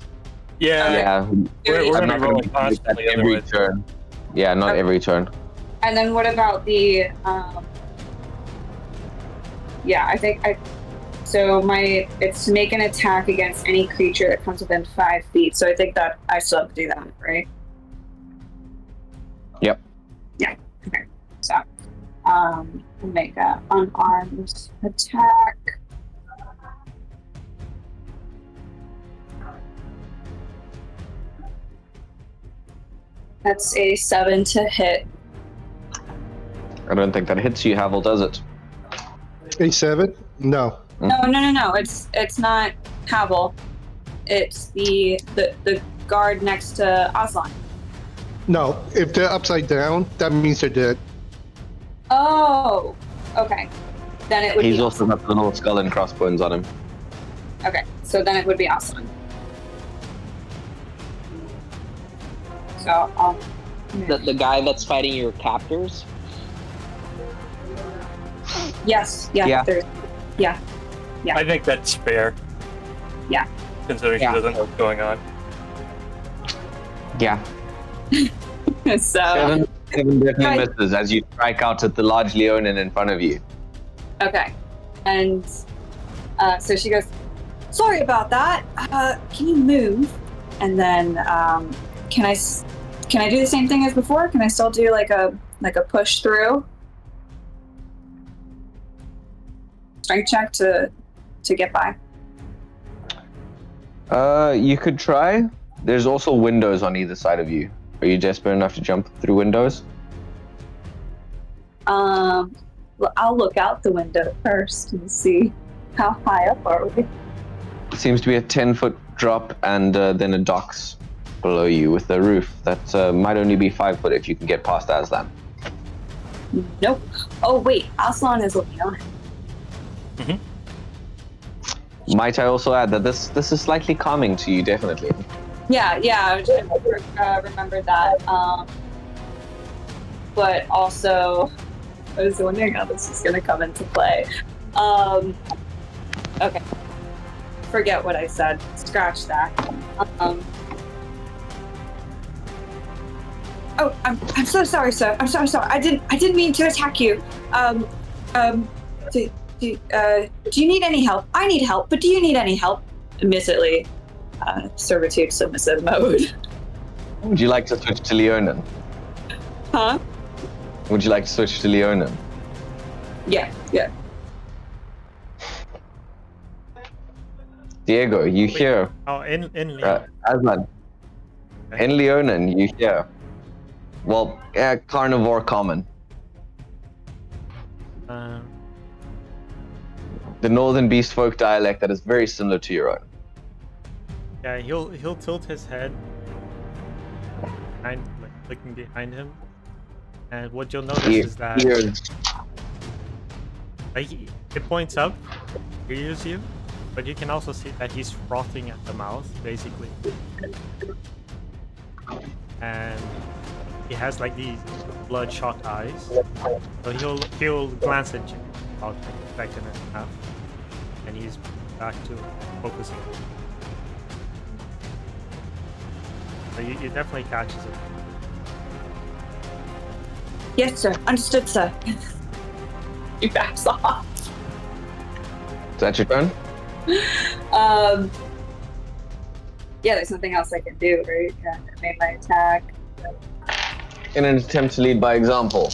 Yeah.
Yeah,
We're
I'm
gonna
not
be
going
rolling
to make that
constantly
every
otherwise.
turn. Yeah, not
Okay.
every turn.
And then what about the so it's to make an attack against any creature that comes within 5 feet. So I think that I still have to do that, right?
Yep.
Yeah. Okay. So we'll make an unarmed attack. That's a 7 to hit.
I don't think that hits you, Havel, does it?
A7? No.
No. It's not Havel. It's the guard next to Aslan.
No. If they're upside down, that means they're dead.
Oh, okay. Then it would
He's
be
also got the little skull and crossbones on him.
okay. So then it would be Aslan. So
The guy that's fighting your captors.
yes,
Yeah.
Yeah.
I think that's fair.
Yeah.
Considering
Yeah.
she doesn't know what's going on.
Yeah.
So
Seven definitely
Right.
misses as you strike out at the large Leonin in front of you.
okay, and so she goes, "Sorry about that. Can you move?" And then can I do the same thing as before? Can I still do like a push through strength check to get by?
You could try. There's also windows on either side of you. Are you desperate enough to jump through windows?
Well, I'll look out the window first and see how high up are we.
It seems to be a 10-foot drop and then a docks below you with a roof that might only be 5 foot if you can get past Aslan.
Nope. Oh wait, Aslan is looking on it.
Might I also add that this is slightly calming to you, definitely.
Yeah, I remembered that. But also, I was wondering how this is going to come into play. Okay. Forget what I said. Scratch that. Oh, I'm so sorry, sir. I'm so sorry. I didn't mean to attack you. Do you need any help? I need help, but do you need any help? Admittedly, servitude submissive mode.
Would you like to switch to Leonin?
Huh?
Would you like to switch to Leonin?
Yeah.
Diego, you hear.
Oh, in Leon.
Aslan.
Okay.
In Leonin, you hear. Well, carnivore common. The northern beast folk dialect that is very similar to your own.
Yeah, he'll tilt his head, looking behind him, and what you'll notice is that it points up, hears you, but you can also see that he's frothing at the mouth, basically, and he has like these bloodshot eyes. So he'll glance at you about like a second and a half, and he's back to focusing. So you definitely catches it.
Yes, sir. Understood, sir. He backs off.
Is that your turn?
Yeah, there's nothing else I can do, right? Yeah, I made my attack.
In an attempt to lead by example,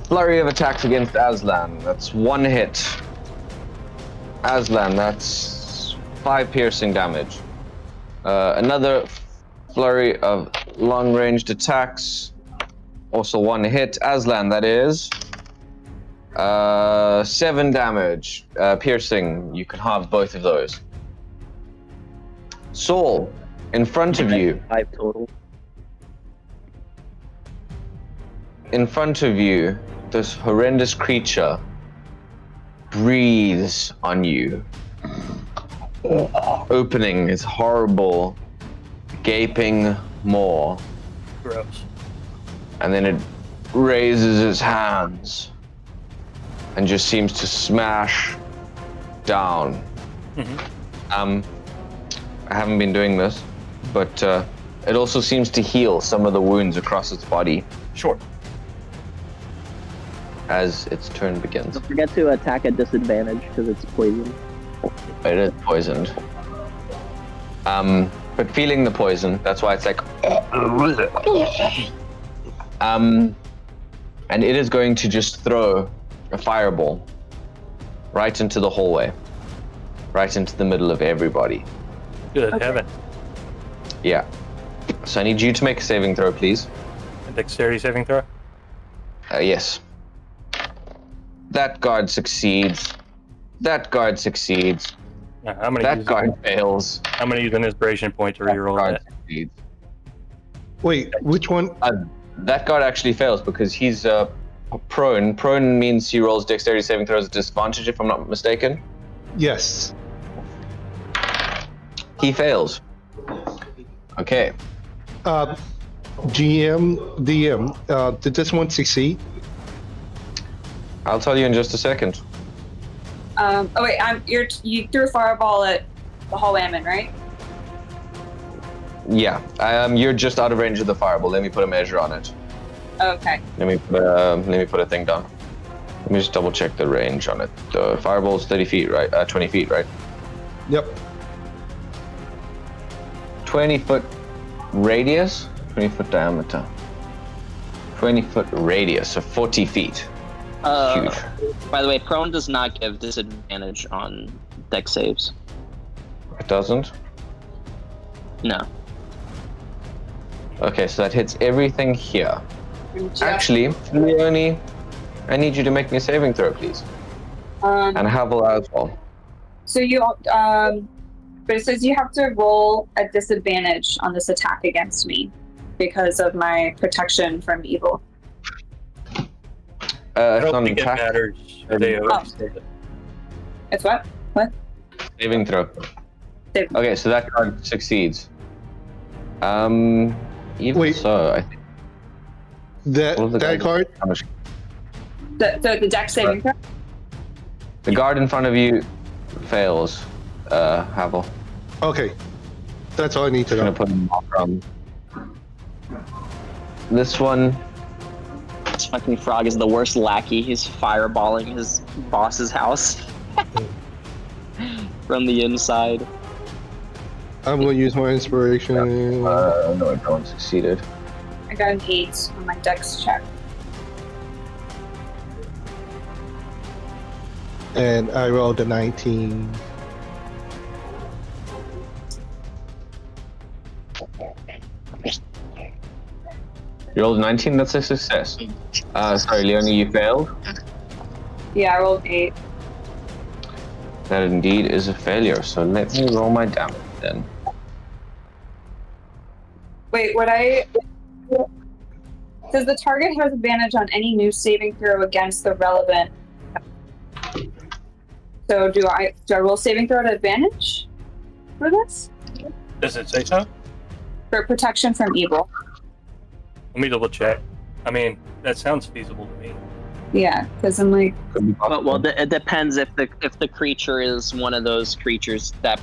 flurry of attacks against Aslan. That's 1 hit. Aslan, that's 5 piercing damage. Another flurry of long-ranged attacks. Also 1 hit. Aslan, that is 7 damage. Piercing, you can halve both of those. Saul, in front of you.
5 total.
In front of you, this horrendous creature breathes on you, opening its horrible, gaping maw.
Gross.
And then it raises its hands and just seems to smash down. I haven't been doing this, but it also seems to heal some of the wounds across its body
Sure.
as its turn begins.
Don't forget to attack at disadvantage because it's poison.
It is poisoned. But feeling the poison, that's why it's like. And it is going to just throw a fireball right into the hallway, right into the middle of everybody.
Good heaven.
Yeah. So I need you to make a saving throw, please.
A dexterity saving throw?
Yes. That guard succeeds. That guard succeeds.
I'm gonna
That
use
guard fails.
I'm gonna use an inspiration point to reroll
Guard
that.
succeeds.
Wait, which one?
That guard actually fails because he's prone. Prone means he rolls dexterity saving throws at disadvantage, if I'm not mistaken.
Yes.
He fails. Okay.
GM, DM, did this one succeed?
I'll tell you in just a second.
Oh wait, you threw a fireball at the hallway I'm in, right?
Yeah. You're just out of range of the fireball. Let me put a measure on it.
Okay.
Let me put a thing down. Let me just double check the range on it. The fireball's 30 feet, right? 20 feet, right?
Yep.
20-foot radius, 20-foot diameter. 20-foot radius, so 40 feet. Huge.
By the way, prone does not give disadvantage on dex saves.
It doesn't?
No.
Okay, so that hits everything here.
Yeah.
Actually, Leonie, I need you to make me a saving throw, please. And Havel as well.
So you, but it says you have to roll a disadvantage on this attack against me because of my protection from evil.
I
It's
don't
not an
think it
attack.
matters. They always say that.
It's what? What?
Saving throw.
Saving.
Okay, so that card succeeds. Even
Wait.
so, I think.
That
What was the
that
guard?
card?
How much-
The dex saving throw?
The guard in front of you fails, Havel.
Okay. That's all I need to
I'm gonna
know.
put him from this one.
This fucking frog is the worst lackey. He's fireballing his boss's house from the inside.
I'm gonna use my inspiration.
No, I don't succeeded.
I got an 8 on my dex check.
And I rolled a 19.
You rolled 19, that's a success. Sorry, Leonie, you failed.
Yeah, I rolled 8.
That indeed is a failure, so let me roll my damage then.
Wait, says the target has advantage on any new saving throw against the relevant. So do I roll saving throw at advantage for this?
Does it say so?
For protection from evil.
Let me double check. I mean, that sounds feasible to me.
Yeah, because I'm like,
Could be
But
possible.
it depends if the creature is one of those creatures that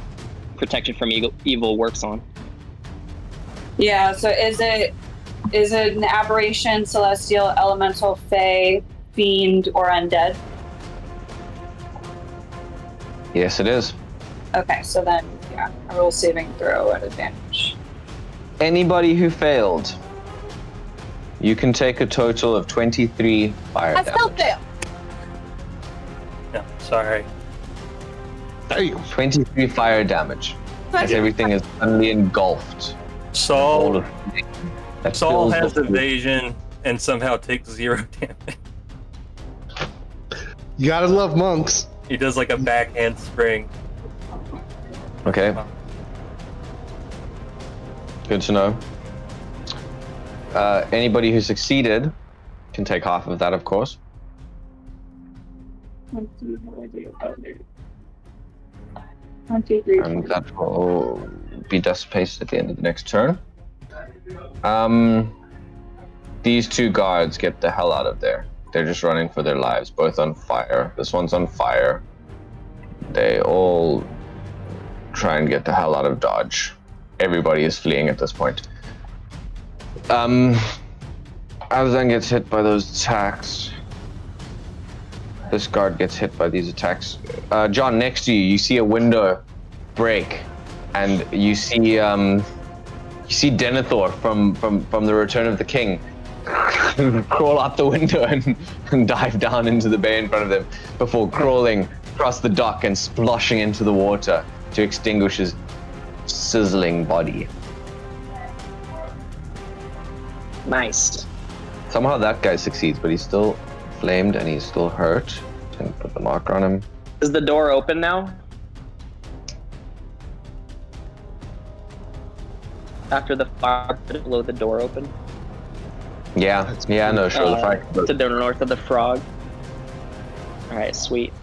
protection from evil works on.
yeah. So is it Is it an aberration, celestial, elemental, fae, fiend, or undead?
Yes, it is.
Okay, so then, yeah, I roll saving throw at advantage.
Anybody who failed, you can take a total of 23 fire
I still
damage.
fail.
Yeah, sorry.
Damn.
23 fire damage. As everything is suddenly engulfed. All
Saul,
of that
Saul
fills
has
the-
evasion and somehow takes 0 damage.
You gotta love monks.
He does like a backhand spring.
Okay. Good to know. Anybody who succeeded can take half of that, of course.
One, two, three,
And that will be dissipated at the end of the next turn. These two guards get the hell out of there. They're just running for their lives, both on fire. This one's on fire. They all try and get the hell out of Dodge. Everybody is fleeing at this point. Azan gets hit by those attacks. This guard gets hit by these attacks. John, next to you, you see a window break, and you see Denethor from the Return of the King crawl out the window and dive down into the bay in front of them before crawling across the dock and splashing into the water to extinguish his sizzling body.
Nice.
Somehow that guy succeeds, but he's still flamed and he's still hurt. And put the marker on him.
Is the door open now? After the fire, did it blow the door open?
Yeah, no, sure. The fire.
To the north of the frog. Alright, sweet.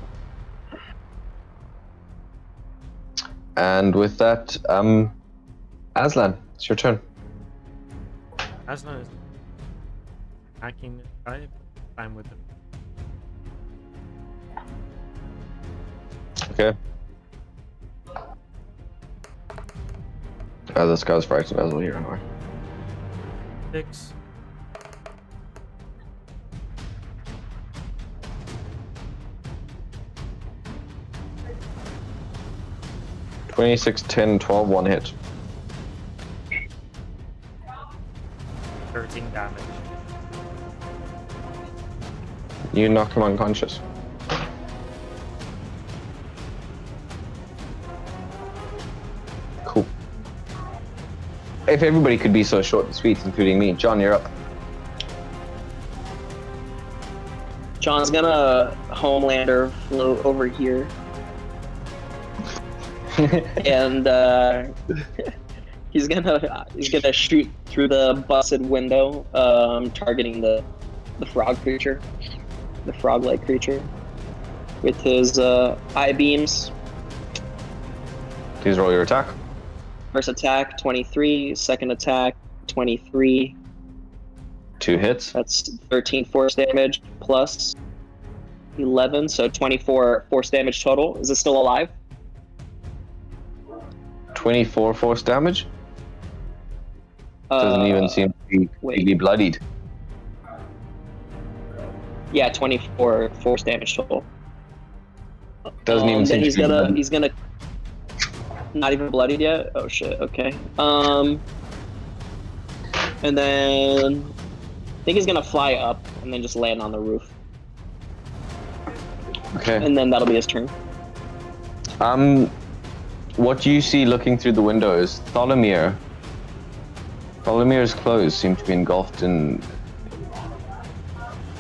And with that, Aslan, it's your turn.
Aslan is attacking this guy. I'm with him.
Okay. This guy's frightened as well here, anyway.
6.
26, 10, 12, 1 hit.
13 damage.
You knock him unconscious. Cool. If everybody could be so short and sweet, including me. John, you're up.
John's gonna Homelander float over here. And he's gonna shoot through the busted window, targeting the frog creature, the frog-like creature, with his eye beams.
Please roll your attack.
First attack 23, second attack 23.
2 hits.
That's 13 force damage plus 11, so 24 force damage total. Is it still alive?
24 force damage. Doesn't even seem to be completely bloodied.
Yeah, 24 force damage total.
Doesn't even seem
then
to be bloodied.
he's gonna not even bloodied yet. Oh shit. Okay. And then I think he's gonna fly up and then just land on the roof,
Okay.
and then that'll be his turn.
What you see looking through the window is Tholomir's clothes seem to be engulfed in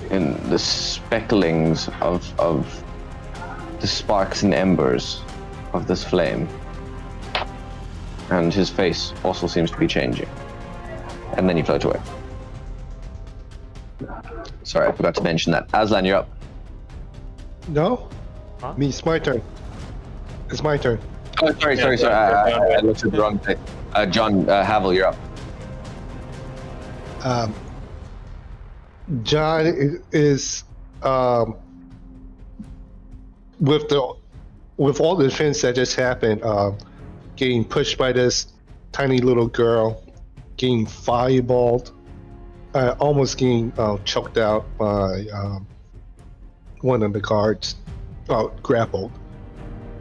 the specklings of the sparks and embers of this flame. And his face also seems to be changing. And then you float away. Sorry, I forgot to mention that. Aslan, you're up.
No?
Huh?
Me, it's my turn. It's my turn.
Oh, sorry. I looked at the wrong thing. John, Havel, you're up.
John is with all the events that just happened, getting pushed by this tiny little girl, getting fireballed, almost getting choked out by one of the guards, grappled.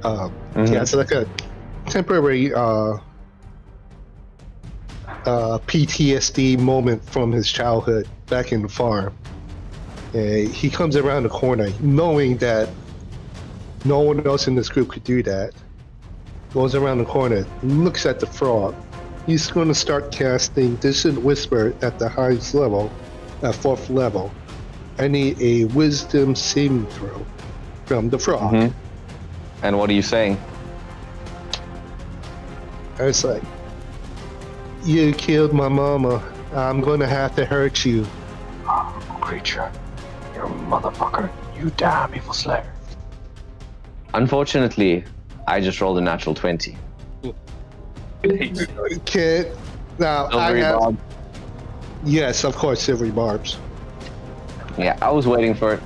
Yeah, it's like a temporary PTSD moment from his childhood back in the farm. He comes around the corner knowing that no one else in this group could do that. Goes around the corner, looks at the frog. He's going to start casting Distant Whisper at the highest level, at 4th level. I need a wisdom saving throw from the frog.
And what are you saying?
I was like, you killed my mama. I'm going to have to hurt you.
Creature, you're a motherfucker. You damn evil slayer. Unfortunately, I just rolled a natural 20.
Kid, now
Silvery Bob.
Yes, of course, Silvery Barbs.
Yeah, I was waiting for it.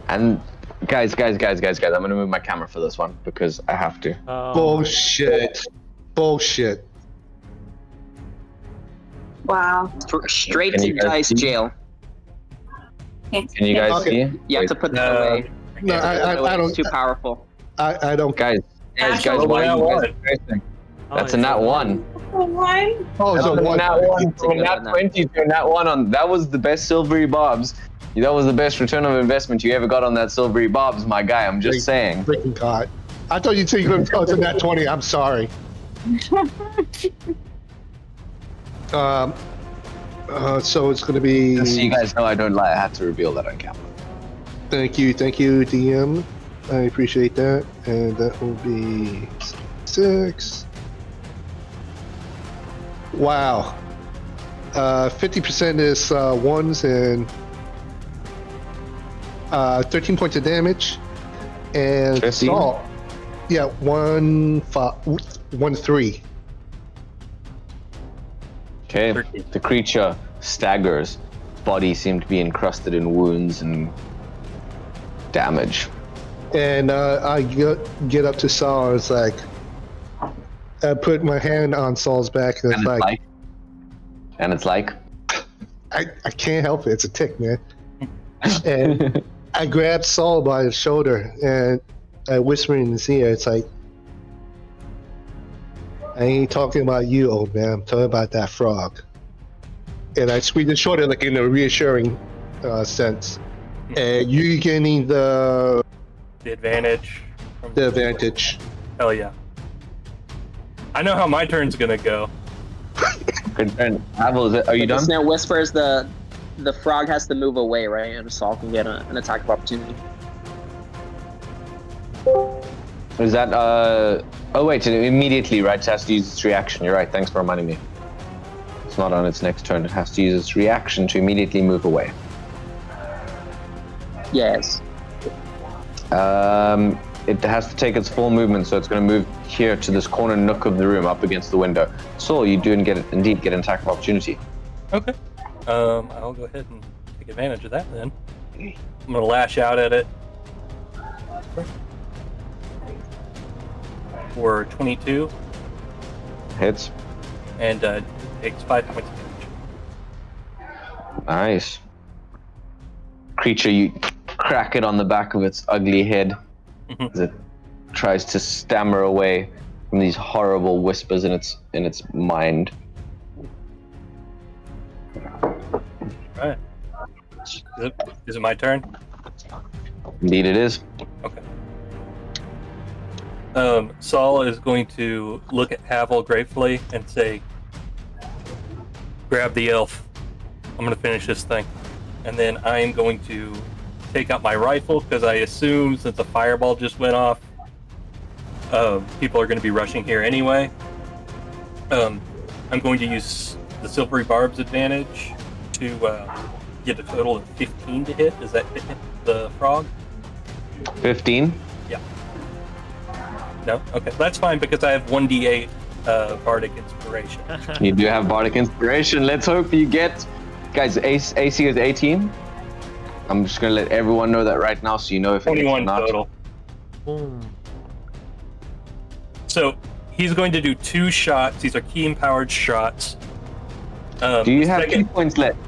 And guys, I'm gonna move my camera for this one because I have to.
Bullshit.
Wow.
Straight
Can
to
you guys
dice
see?
jail.
Can you guys see?
You have to put that away.
No, I don't.
It's too powerful.
I don't.
Guys,
Natural
why are you
one.
guys racing?
Oh,
That's a
it's
nat
a
1.
One.
Oh,
That's
so
a
what?
nat 1 from a
Take
nat
it on
20 to a nat 1 on. That was the best Silvery Bobs. That was the best return of investment you ever got on that Silvery Bobs, my guy. I'm just saying.
Freaking God. I thought you'd say you couldn't tell to that 20. I'm sorry. So it's going to be.
Just so you guys know I don't lie. I had to reveal that on camera.
Thank you, DM. I appreciate that. And that will be 6. Wow. 50% is ones and 13 points of damage. And
15?
Saul. Yeah, 1-3.
Okay,
13.
the creature staggers. Body seemed to be encrusted in wounds and damage.
And I get up to Saul and it's like, I put my hand on Saul's back and it's like, I can't help it. It's a tick, man. And I grabbed Saul by his shoulder and I whisper in his ear, it's like, I ain't talking about you, old man. I'm talking about that frog. And I squeeze his shoulder like in a reassuring sense. And you getting the
advantage.
the advantage.
Hell yeah. I know how my turn's gonna go.
Good turn. Abel, are you
The
done?
snare whispers the frog has to move away, right? And Saul can get an attack of opportunity.
Is that oh wait, immediately, right? It has to use its reaction. You're right, thanks for reminding me. It's not on its next turn. It has to use its reaction to immediately move away.
Yes.
It has to take its full movement, so it's going to move here to this corner nook of the room up against the window. So you do indeed get an attack of opportunity.
Okay. I'll go ahead and take advantage of that then. I'm gonna lash out at it. For 22,
Hits.
and takes 5 points of damage.
Nice. Creature, you crack it on the back of its ugly head as it tries to stammer away from these horrible whispers in its mind.
Right. Is it my turn?
Indeed it is.
Okay. Saul is going to look at Havel gratefully and say, grab the elf. I'm going to finish this thing. And then I am going to take out my rifle because I assume since the fireball just went off, people are going to be rushing here anyway. I'm going to use the Silvery Barb's advantage to get a total of 15 to hit. Does that hit the frog?
15.
Yeah. No? Okay. That's fine because I have 1d8 Bardic Inspiration.
You do have Bardic Inspiration. Let's hope you get... Guys, AC is 18. I'm just going to let everyone know that right now so you know if it hits or
21
not.
total. So he's going to do 2 shots. These are key empowered shots.
Do you have 2 points left?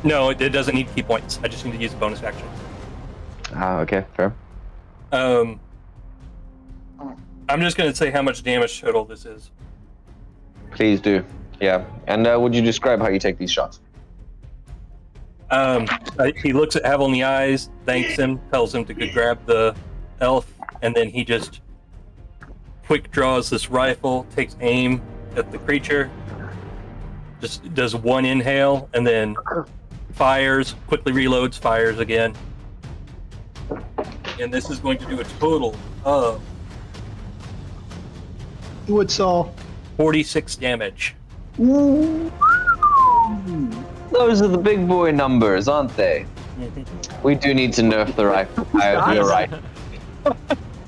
No, it doesn't need key points. I just need to use a bonus action.
Ah, okay, fair.
I'm just going to say how much damage total this is.
Please do. Yeah. And would you describe how you take these shots?
He looks at Havel in the eyes, thanks him, tells him to go grab the elf, and then he just quick draws this rifle, takes aim at the creature, just does one inhale, and then fires, quickly reloads, fires again. And this is going to do a total of
What's all?
46 damage.
Those are the big boy numbers, aren't they? We do need to nerf the rifle. You're right.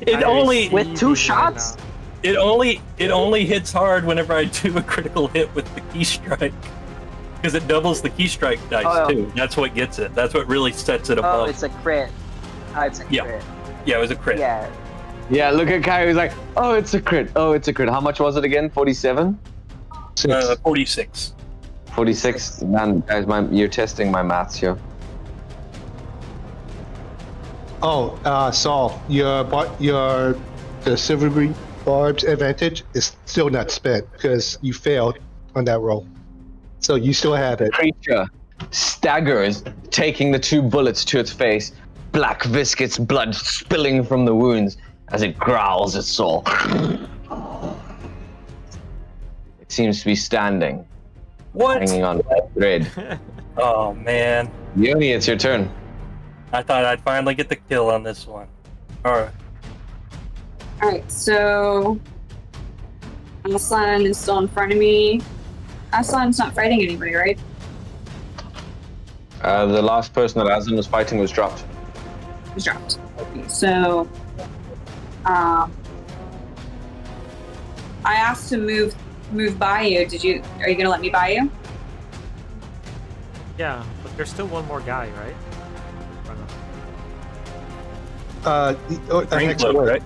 It only
With 2 shots?
it only hits hard whenever I do a critical hit with the key strike. Because it doubles the key strike dice too. That's what gets it. That's what really sets it above.
Oh, it's a crit. It's a crit.
Yeah, it was a crit.
Yeah.
Yeah, look at Kai. He's like, oh, it's a crit. Oh, it's a crit. How much was it again? 47?
46.
46? Man, guys, you're testing my maths here.
Oh, Saul, the silver green barb's advantage is still not spent because you failed on that roll. So you still have it.
Creature staggers, taking the 2 bullets to its face. Black viscous blood spilling from the wounds as it growls its soul. It seems to be standing.
What?
Hanging on by a thread.
Oh man.
Yoni, it's your turn.
I thought I'd finally get the kill on this one. Alright.
Alright, so Aslan is still in front of me. Aslan's not fighting anybody, right?
The last person that Aslan was fighting was dropped.
He's dropped. Okay, so I asked to move by you. Are you gonna let me by you?
Yeah, but there's still one more guy, right?
Green cloak, right?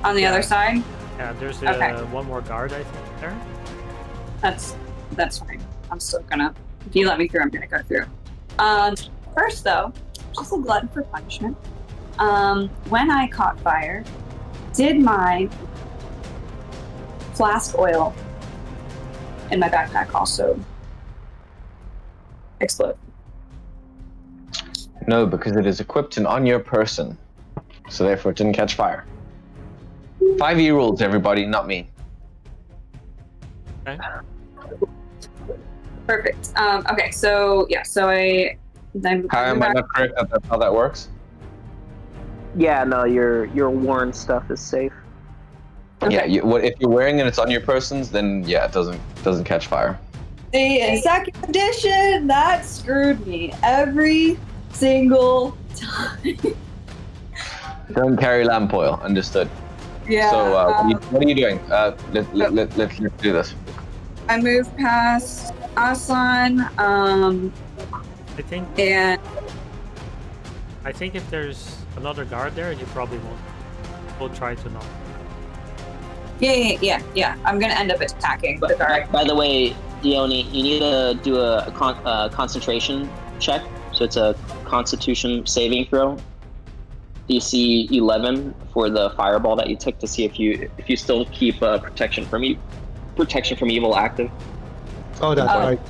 On the other side?
Yeah, there's
Okay.
one more guard, I think, there.
That's fine. I'm still gonna, if you let me through, I'm gonna go through. First though, just a glutton for punishment. When I caught fire, did my flask oil in my backpack also explode?
No, because it is equipped and on your person. So therefore it didn't catch fire. 5e rules, everybody, not me.
Okay.
Perfect. Okay, so yeah, so
How am I not correct that that's how that works?
Yeah, no, your worn stuff is safe.
Okay.
Yeah, if you're wearing it and it's on your persons, then yeah, it doesn't catch fire.
See, in second edition, that screwed me every single time.
Don't carry lamp oil, understood.
Yeah.
So what are you doing? Let's do this.
I moved past Aslan,
I think
and
if there's another guard there, you probably won't. We'll try to not.
yeah. I'm gonna end up attacking the guard.
By the way, Dione, you need to do a concentration check. So it's a Constitution saving throw. DC 11 for the fireball that you took to see if you still keep protection from evil active.
Oh, that's right.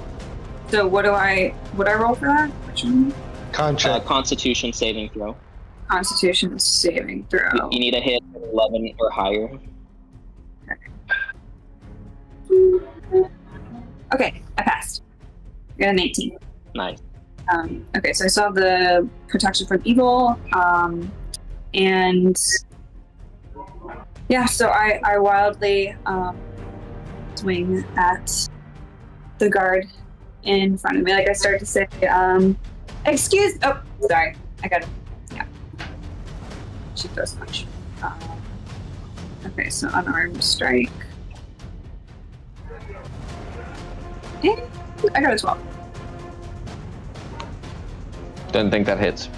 So would I roll for that? Which one?
Contract.
Constitution saving throw.
Constitution saving throw.
You need a hit of 11 or higher.
Okay, I passed. I got an 18.
Nice.
Okay, so I saw the protection from evil, and yeah, so I wildly swing at the guard in front of me. Like I started to say, excuse. Oh, sorry. I got it. Yeah. She throws a punch. Okay, so unarmed strike. And I got a 12.
Don't think that hits.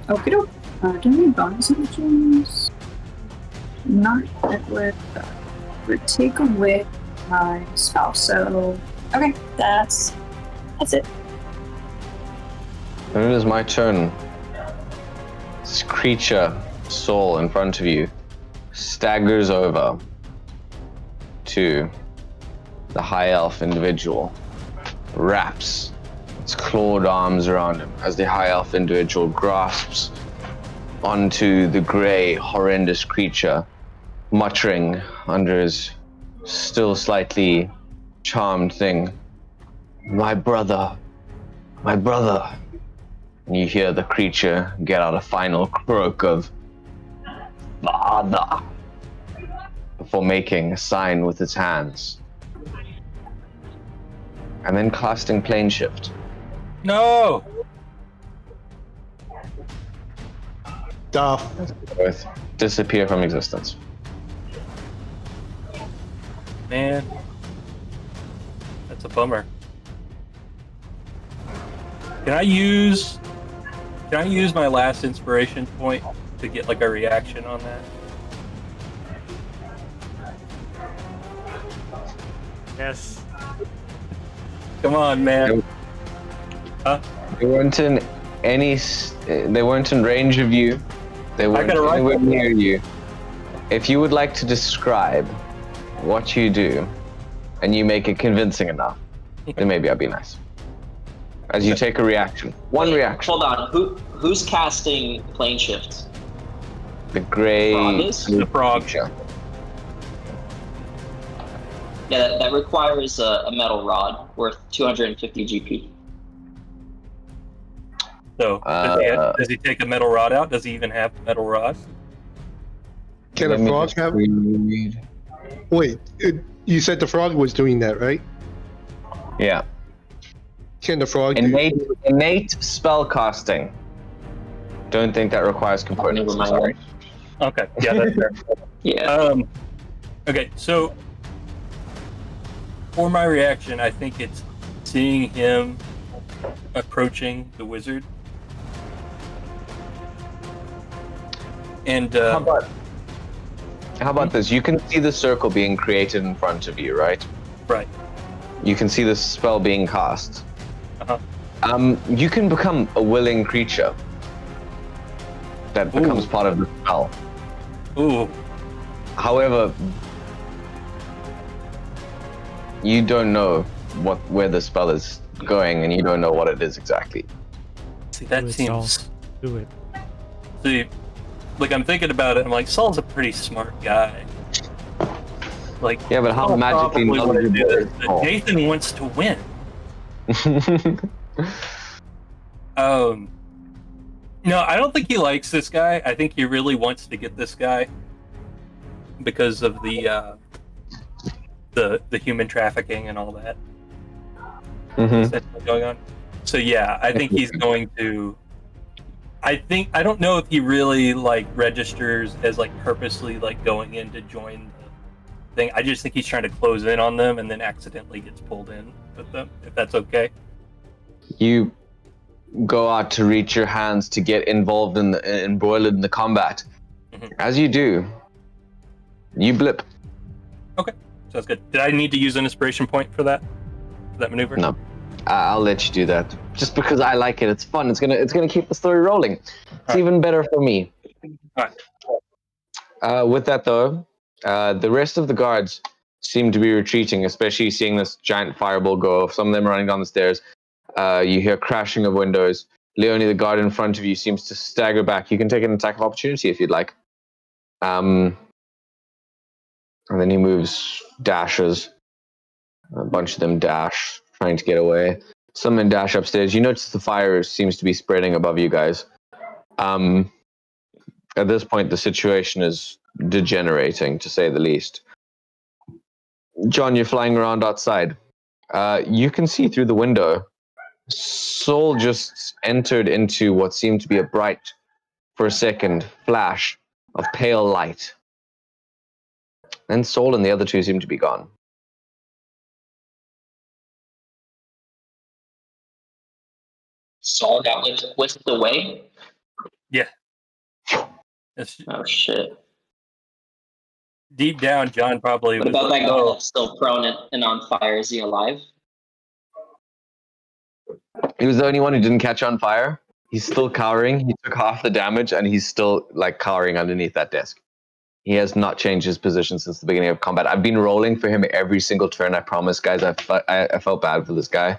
Okay, do you need bonus actions? Not that would take away my spell. So, okay, that's it.
Then it is my turn. This creature, soul in front of you, staggers over to the high elf individual, wraps its clawed arms around him as the high elf individual grasps onto the gray, horrendous creature, muttering under his still slightly charmed thing, my brother. And you hear the creature get out a final croak of father before making a sign with its hands. And then casting plane shift.
No!
Duff.
With disappear from existence.
Man. That's a bummer. Can I use my last inspiration point to get like a reaction on that?
Yes.
Come on, man. Huh?
They weren't in they weren't in range of you. They weren't anywhere near you. If you would like to describe what you do, and you make it convincing enough, then maybe I'd be nice. As you take a reaction. One reaction.
Hold on. Who's casting plane shift?
The gray...
Frog is?
The frog.
creature.
Yeah, that requires a metal rod worth 250 GP.
So, does he take a metal rod out? Does he even have the metal rod?
Can a frog have... Wait, you said the frog was doing that, right?
Yeah.
Can the frog
Innate spell casting. Don't think that requires components. I'm sorry.
Okay, yeah, that's fair.
Yeah.
Okay, so for my reaction, I think it's seeing him approaching the wizard. And
How about this? You can see the circle being created in front of you, right?
Right.
You can see the spell being cast.
Uh-huh.
You can become a willing creature that becomes part of the spell.
Ooh.
However, you don't know where the spell is going, and you don't know what it is exactly.
See, that
Do it,
seems...
Saul. Do it.
See, like, I'm thinking about it, I'm like, Saul's a pretty smart guy. Like,
Yeah, but how
Saul
magically
probably wouldn't do
knowledgeable
this,
is
but
Saul?
Nathan wants to win. No, I don't think he likes this guy. I think he really wants to get this guy because of the human trafficking and all that that's going on. So yeah, I think he's going to. I don't know if he really like registers as like purposely like going in to join the thing. I just think he's trying to close in on them and then accidentally gets pulled in with them. If that's okay.
You go out to reach your hands to get involved embroiled in the combat. As you do, you blip.
Okay, sounds good. Did I need to use an inspiration point for that maneuver?
No, I'll let you do that. Just because I like it, it's fun. It's gonna keep the story rolling. It's even better for me.
All right.
With that though, the rest of the guards seem to be retreating, especially seeing this giant fireball go off. Some of them running down the stairs. You hear crashing of windows. Leonie, the guard in front of you, seems to stagger back. You can take an attack of opportunity if you'd like. And then he moves, dashes. A bunch of them dash, trying to get away. Some men dash upstairs. You notice the fire seems to be spreading above you guys. At this point, the situation is degenerating, to say the least. John, you're flying around outside. You can see through the window. Soul just entered into what seemed to be a bright, for a second, flash of pale light. Then Soul and the other two seem to be gone.
Saul got whisked away?
Yeah.
Oh, shit.
deep down, John probably
What
was
about
like,
that guy
"Oh,
that's still prone and on fire? Is he alive?
He was the only one who didn't catch on fire. He's still cowering. He took half the damage, and he's still like cowering underneath that desk. He has not changed his position since the beginning of combat. I've been rolling for him every single turn. I promise, guys. I felt bad for this guy,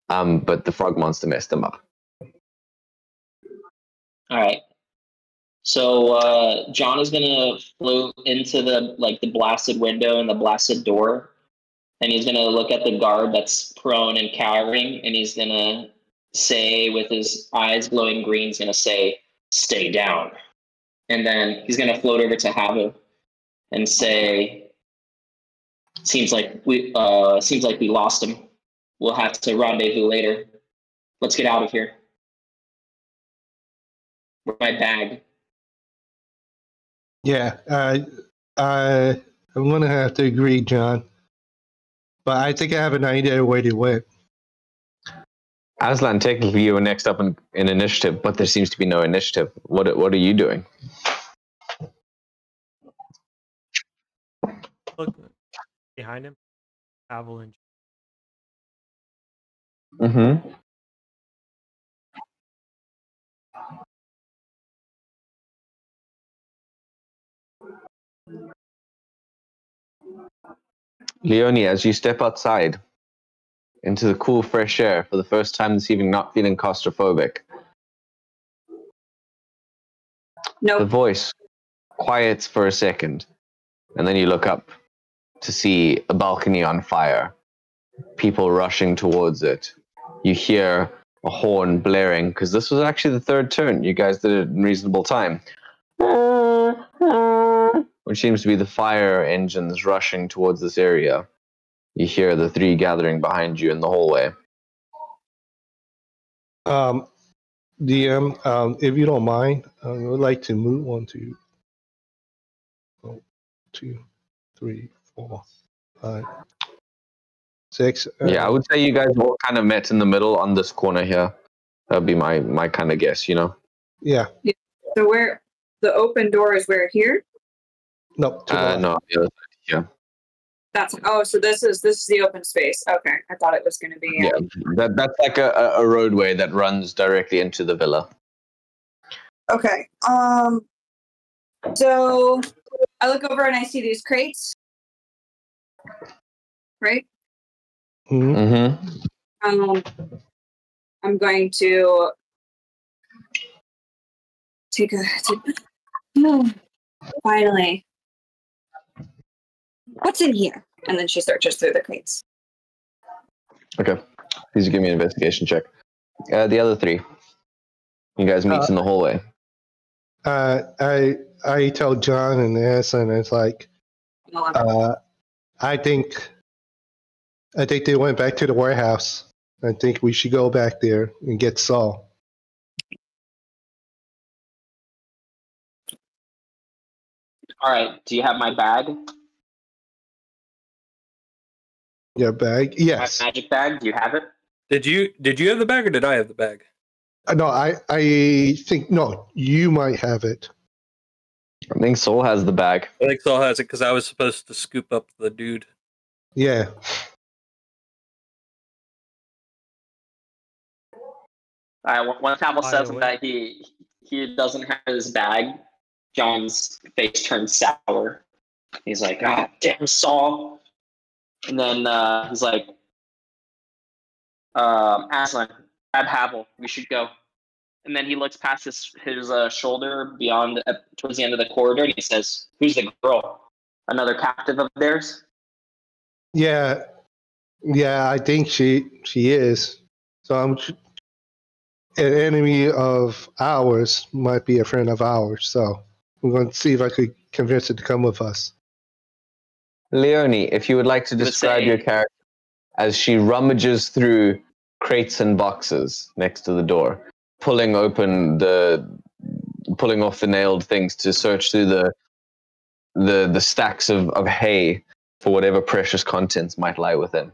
but the frog monster messed him up.
All right. So John is gonna float into the blasted window and the blasted door, and he's gonna look at the guard that's prone and cowering, and he's gonna say, with his eyes glowing green, he's gonna say, "Stay down." And then he's gonna float over to Havu and say, "Seems like we lost him. We'll have to rendezvous later. Let's get out of here. Where's my bag?"
Yeah, I'm gonna have to agree, John. But I think I have an idea where they went.
Aslan, technically you were next up in initiative, but there seems to be no initiative. What are you doing?
Look behind him. Avalanche.
Mm-hmm. Leonie, as you step outside into the cool, fresh air for the first time this evening, not feeling claustrophobic, the
Nope.
voice quiets for a second, and then you look up to see a balcony on fire, people rushing towards it. You hear a horn blaring, because this was actually the third turn. You guys did it in reasonable time. Which seems to be the fire engines rushing towards this area. You hear the three gathering behind you in the hallway.
DM, if you don't mind, I would like to move 1, 2, 3, 4, 5, 6.
Yeah, I would say you guys all kind of met in the middle on this corner here. That would be my kind of guess, you know?
Yeah.
So where the open door is where here?
No. To the left.
No, the other side here.
That's so this is the open space. Okay, I thought it was going to be.
Yeah, that's like a roadway that runs directly into the villa.
Okay. So I look over and I see these crates. Right.
Mm-hmm.
Mm-hmm.
I'm going to take a. Finally. What's in here? And then she searches through the crates.
Okay. Please give me an investigation check. The other three. You guys meet in the hallway.
I tell John and Aslan, it's like, I think they went back to the warehouse. I think we should go back there and get Saul.
All right. Do you have my bag?
Your bag? Yes.
My magic bag? Do you have it?
did you have the bag or did I have the bag?"
No, I think no. You might have it.
I think Soul has the bag.
I think Saul has it because I was supposed to scoop up the dude.
Yeah.
All right. When Campbell
By
says
the way-
that he doesn't have his bag, John's face turns sour. He's like, "Ah, damn, Saul." And then he's like, "Aslan, grab Havel. We should go." And then he looks past his shoulder beyond towards the end of the corridor, and he says, "Who's the girl? Another captive of theirs?"
Yeah. I think she is. So an enemy of ours might be a friend of ours. So I'm going to see if I could convince her to come with us.
Leonie, if you would like to
would
describe
say-
your character as she rummages through crates and boxes next to the door, pulling off the nailed things to search through the stacks of hay for whatever precious contents might lie within.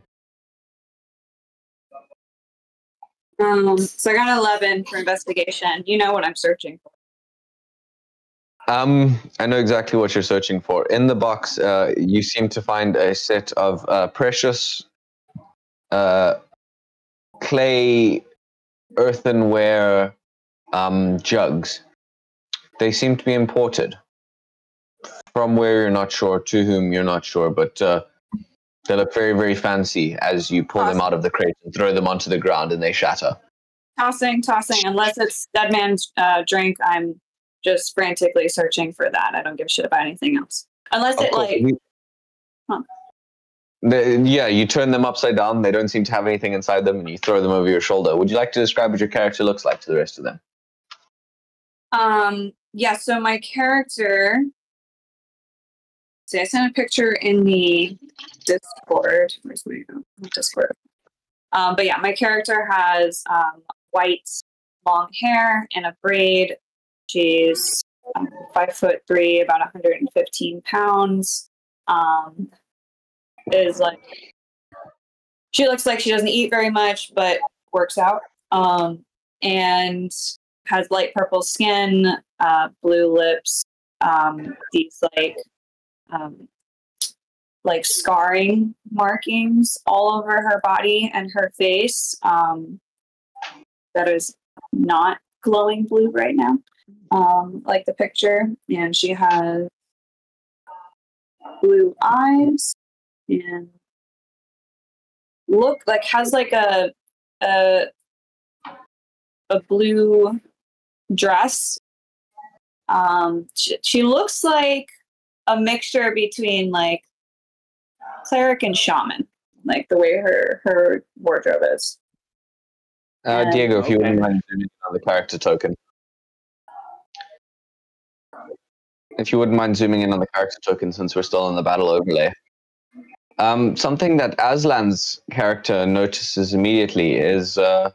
So I got an 11 for investigation. You know what I'm searching for.
I know exactly what you're searching for. In the box, you seem to find a set of precious clay earthenware jugs. They seem to be imported from where you're not sure, to whom you're not sure, but they look very, very fancy as you pull them out of the crate and throw them onto the ground and they shatter.
Tossing. Unless it's Dead Man's drink, I'm just frantically searching for that. I don't give a shit about anything else. Unless it
you turn them upside down. They don't seem to have anything inside them, and you throw them over your shoulder. Would you like to describe what your character looks like to the rest of them?
Yeah, so my character... See, I sent a picture in the Discord. Where's my Discord? But yeah, my character has white, long hair and a braid. She's 5'3", about 115 pounds. She looks like she doesn't eat very much, but works out. And has light purple skin, blue lips, these like scarring markings all over her body and her face. That is not glowing blue right now, like the picture. And she has blue eyes and has like a blue dress. She looks like a mixture between like cleric and shaman, like the way her wardrobe is.
Diego, if you wouldn't mind zooming in on the character token. If you wouldn't mind zooming in on the character token since we're still in the battle overlay. Something that Aslan's character notices immediately is a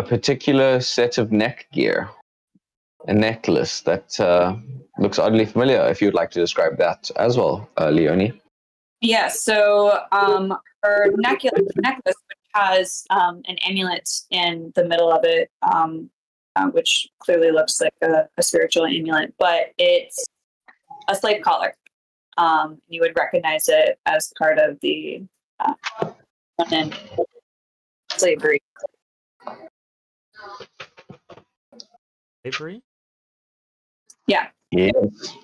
particular set of neck gear. A necklace that looks oddly familiar, if you would like to describe that as well, Leonie.
Yeah, so her necklace, which has an amulet in the middle of it, which clearly looks like a spiritual amulet, but it's a slave collar. You would recognize it as part of the slavery.
Slavery?
Yeah.
Yes.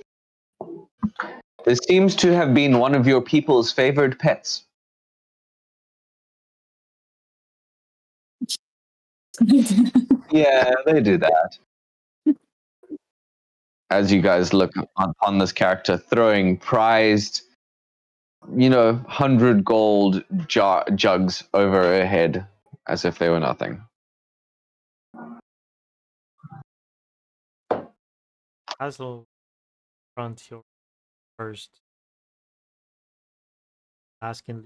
This seems to have been one of your people's favored pets. Yeah, they do that. As you guys look upon this character throwing prized, 100 gold jugs over her head as if they were nothing.
Basil, front your first, asking,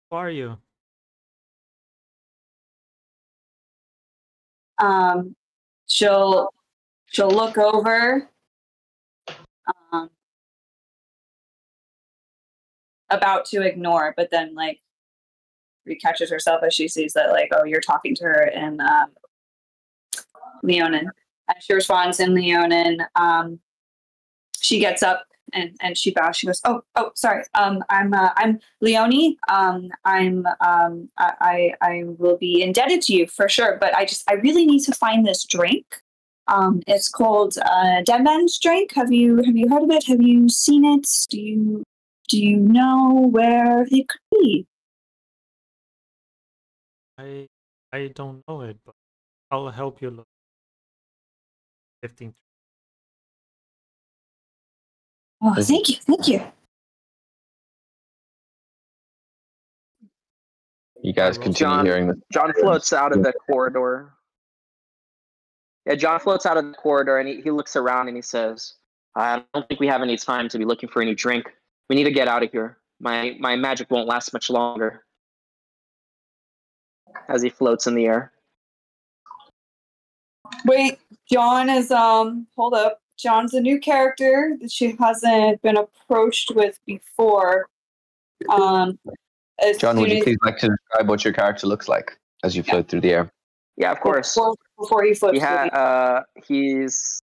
who are you?
She'll look over, about to ignore, but then recatches herself as she sees that you're talking to her in Leonin. And she responds in Leonin. She gets up and she bows. She goes, "Oh, sorry. I'm Leonie. I will be indebted to you for sure. But I really need to find this drink. It's called Dead Man's drink. Have you heard of it? Have you seen it? Do you know where it could be?"
I don't know it, but I'll help you look. 15.
Oh, thank you.
You guys continue hearing this.
John floats out of the corridor. Yeah, John floats out of the corridor and he looks around and he says, "I don't think we have any time to be looking for any drink. We need to get out of here. My magic won't last much longer." As he floats in the air.
Wait, John is hold up. John's a new character that she hasn't been approached with before.
John, would you please like to describe what your character looks like as you float through the air?
Yeah, of course.
Before he flips.
He's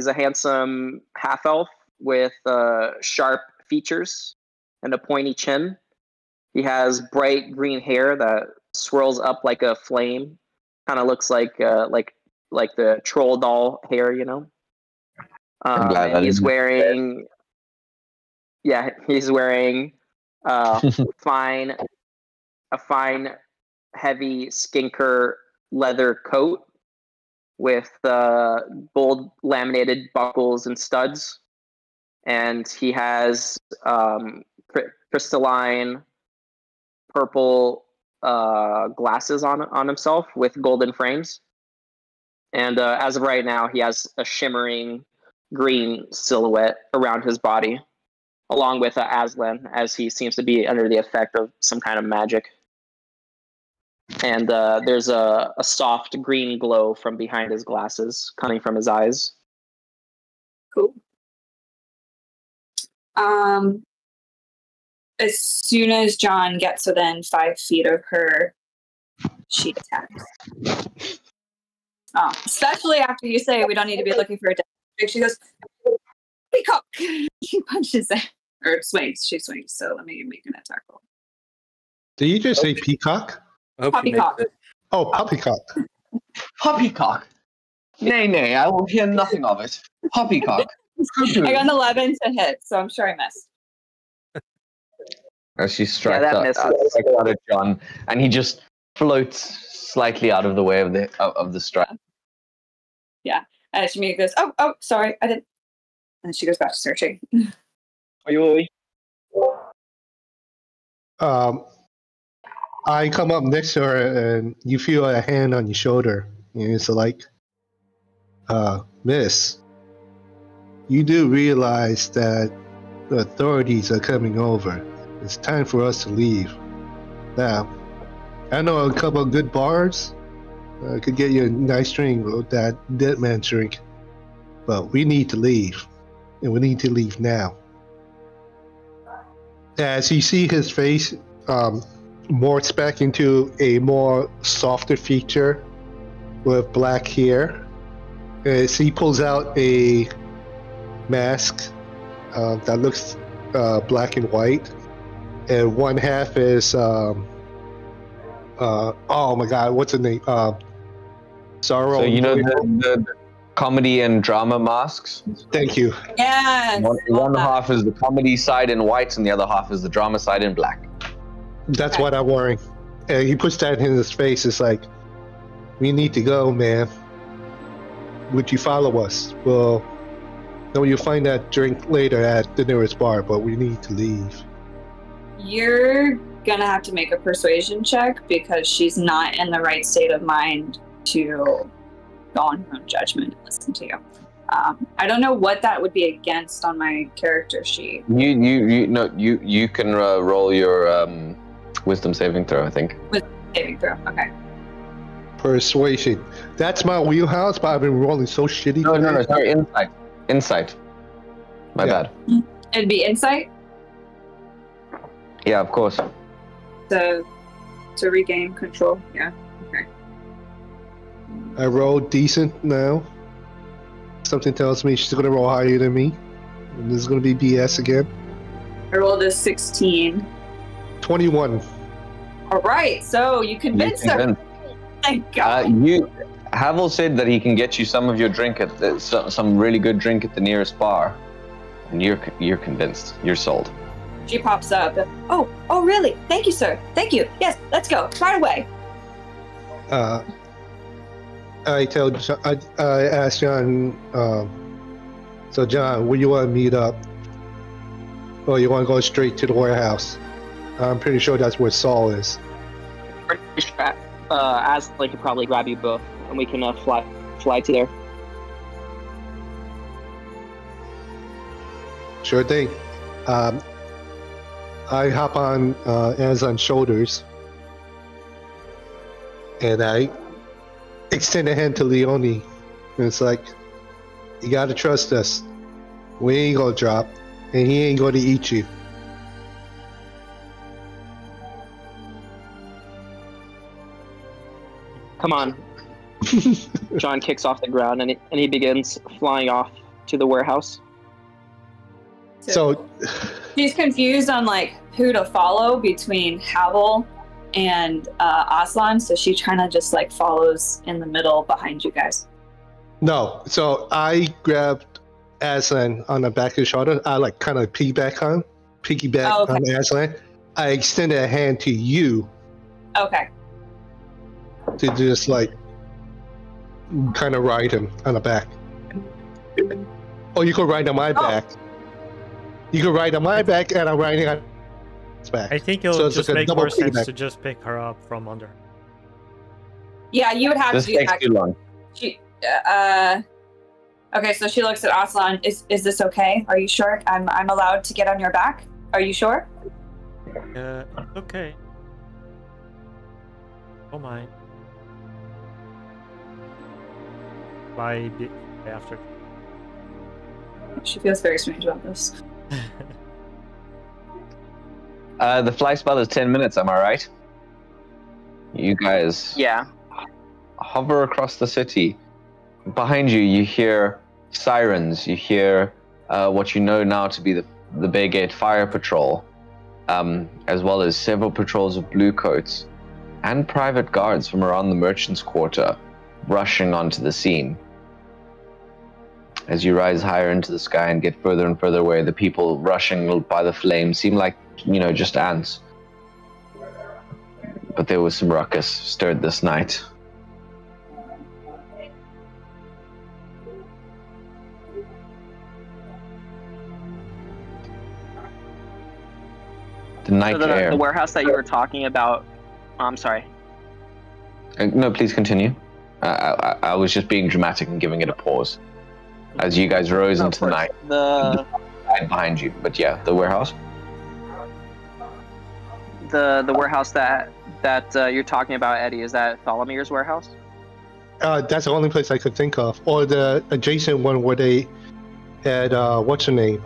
a handsome half elf with sharp features and a pointy chin. He has bright green hair that swirls up like a flame. Kind of looks like the troll doll hair, you know. And he's wearing a fine heavy skinker leather coat with gold laminated buckles and studs, and he has crystalline purple glasses on himself with golden frames. And as of right now, he has a shimmering green silhouette around his body, along with Aslan, as he seems to be under the effect of some kind of magic. And there's a soft green glow from behind his glasses coming from his eyes.
Cool. As soon as John gets within 5 feet of her, she attacks. Especially after you say we don't need to be looking for a death. She goes, peacock! She punches it. Or swings. She swings. So let me make an attack roll.
Did you just say peacock?
Poppycock.
Oh, poppycock.
Poppycock. Nay, I will hear nothing of it. Poppycock.
I got an 11 to hit, so I'm sure I missed.
As she strikes out at John, and he just floats slightly out of the way of the strike.
Yeah, and she goes, "Oh, sorry, I didn't." And she goes back to searching.
I come up next to her, and you feel a hand on your shoulder, and it's like, "Miss, you do realize that the authorities are coming over. It's time for us to leave. Now, I know a couple of good bars. I could get you a nice drink with that dead man drink. But we need to leave. And we need to leave now." As you see his face morphs back into a more softer feature with black hair. As he pulls out a mask that looks black and white. And one half is oh my god, what's the name? Sorrow.
So you know the comedy and drama masks?
Thank you.
Yes.
One half is the comedy side in white, and the other half is the drama side in black.
That's what I'm wearing. And he puts that in his face. It's like, we need to go, man. Would you follow us? Well, no, you'll find that drink later at the nearest bar, but we need to leave.
You're gonna have to make a persuasion check because she's not in the right state of mind to go on her own judgment and listen to you. I don't know what that would be against on my character sheet.
You can roll your wisdom saving throw, I think.
Wisdom saving throw, okay.
Persuasion. That's my wheelhouse, but I've been rolling so shitty.
No, sorry, insight. My bad.
It'd be insight?
Yeah, of course.
To regain control, yeah. Okay.
I rolled decent now. Something tells me she's gonna roll higher than me. And this is gonna be BS again.
I rolled a 16.
21.
Alright, so you convinced her. Thank God.
Havel said that he can get you some of your drink at some really good drink at the nearest bar. And you're convinced. You're sold.
She pops up. Oh, really? Thank you, sir. Thank you. Yes, let's go. Right away.
I asked John, so John, where you want to meet up? Or you want to go straight to the warehouse? I'm pretty sure that's where Saul is.
Aslan could probably grab you both, and we can fly to there.
Sure thing. I hop on Aslan's shoulders, and I extend a hand to Leone. And it's like, you gotta trust us. We ain't gonna drop, and he ain't gonna eat you.
Come on. John kicks off the ground and he begins flying off to the warehouse.
So
she's confused on like who to follow between Havel and Aslan, so she kind of just like follows in the middle behind you guys.
no, so I grabbed Aslan on the back of his shoulder. I like kind of piggyback on Aslan. I extended a hand to you
Okay.
to just like kind of ride him on the back. Or you could ride on my back. You could ride on my back, and I'm riding on his back.
I think it'll
So it's
just
like a
make
double
more sense
piggyback.
to just pick her up from under.
Yeah, you would have
This
to do
takes
that.
too long.
She, okay, so she looks at Aslan. Is this okay? Are you sure? I'm allowed to get on your back? Are you sure?
Okay. Oh my. Bye after.
She feels very strange about this.
The fly spell is 10 minutes, am I right? You guys
Yeah.
hover across the city. Behind you, you hear sirens. You hear what you know now to be the Bay Gate Fire Patrol, as well as several patrols of bluecoats and private guards from around the Merchants' Quarter rushing onto the scene. As you rise higher into the sky and get further and further away, the people rushing by the flames seem like, just ants. But there was some ruckus stirred this night. The night
So
air.
the warehouse that you were talking about. I'm sorry.
No, please continue. I was just being dramatic and giving it a pause. As you guys rose into the night.
The
Behind you. But yeah, the warehouse.
the warehouse that you're talking about, Eddie, is that tholomirs warehouse?
That's the only place I could think of. Or the adjacent one where they had, what's her name?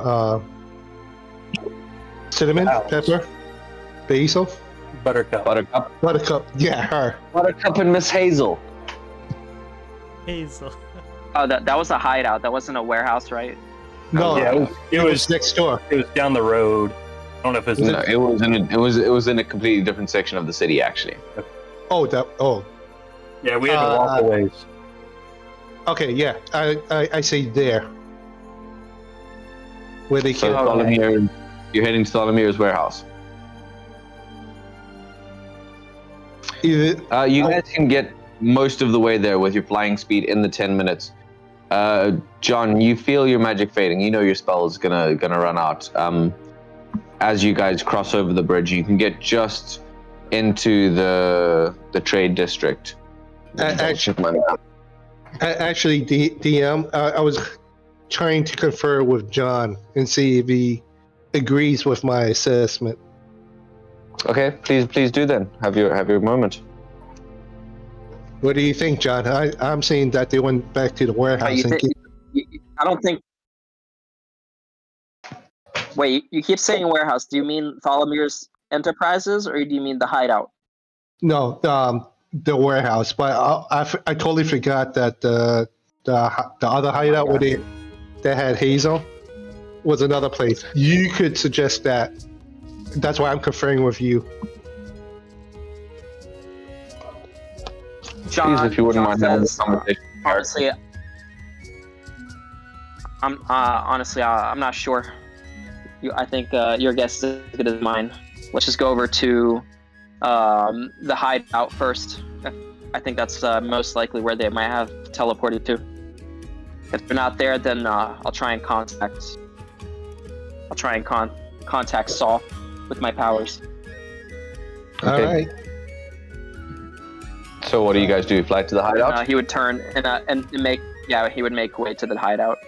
Cinnamon, pepper, basil,
Buttercup.
buttercup. Yeah, her.
Buttercup and Miss Hazel.
Hazel.
Oh, that was a hideout. That wasn't a warehouse, right?
No,
Yeah, it was
next door.
It was down the road. I don't know if it's
No, it was in a completely different section of the city, actually.
Oh,
Yeah, we had to walk a ways.
okay, yeah. I say there. Where they
So
came.
Tholomir, you're heading to Tholomir's warehouse. You guys can get most of the way there with your flying speed in the 10 minutes. John, you feel your magic fading. You know your spell is gonna run out. As you guys cross over the bridge, you can get just into the trade district.
Actually, DM, I was trying to confer with John and see if he agrees with my assessment.
Okay, please do then. Have your moment.
What do you think, John? I'm saying that they went back to the warehouse.
I don't think. Wait, you keep saying warehouse. Do you mean Tholomir's Enterprises, or do you mean the hideout?
No, the warehouse. But I totally forgot that the other hideout where they had Hazel was another place. You could suggest that. That's why I'm conferring with you.
John,
Please, if you wouldn't mind having this
says,
conversation.
honestly, I'm not sure. I think your guess is as good as mine. Let's just go over to the hideout first. I think that's most likely where they might have teleported to. If they're not there, then I'll try and contact Saul with my powers.
All right.
So what do you guys do? Fly to the hideout?
He would turn and make he would make way to the hideout.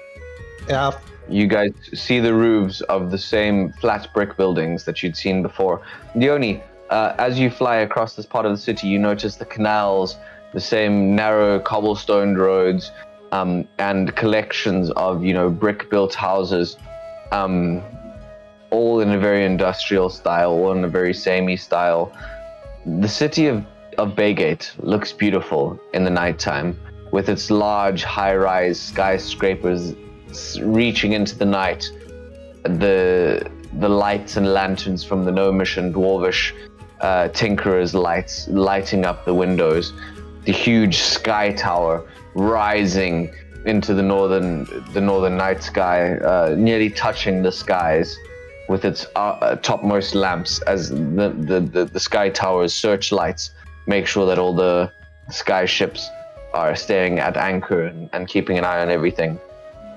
Yeah.
You guys see the roofs of the same flat brick buildings that you'd seen before. Dione, as you fly across this part of the city, you notice the canals, the same narrow cobblestone roads, and collections of brick-built houses, all in a very industrial style, all in a very samey style. The city of of Baygate looks beautiful in the nighttime, with its large, high-rise skyscrapers reaching into the night. The lights and lanterns from the gnomish and dwarvish tinkerers' lights lighting up the windows. The huge sky tower rising into the northern night sky, nearly touching the skies with its topmost lamps, as the sky tower's searchlights make sure that all the sky ships are staying at anchor and keeping an eye on everything.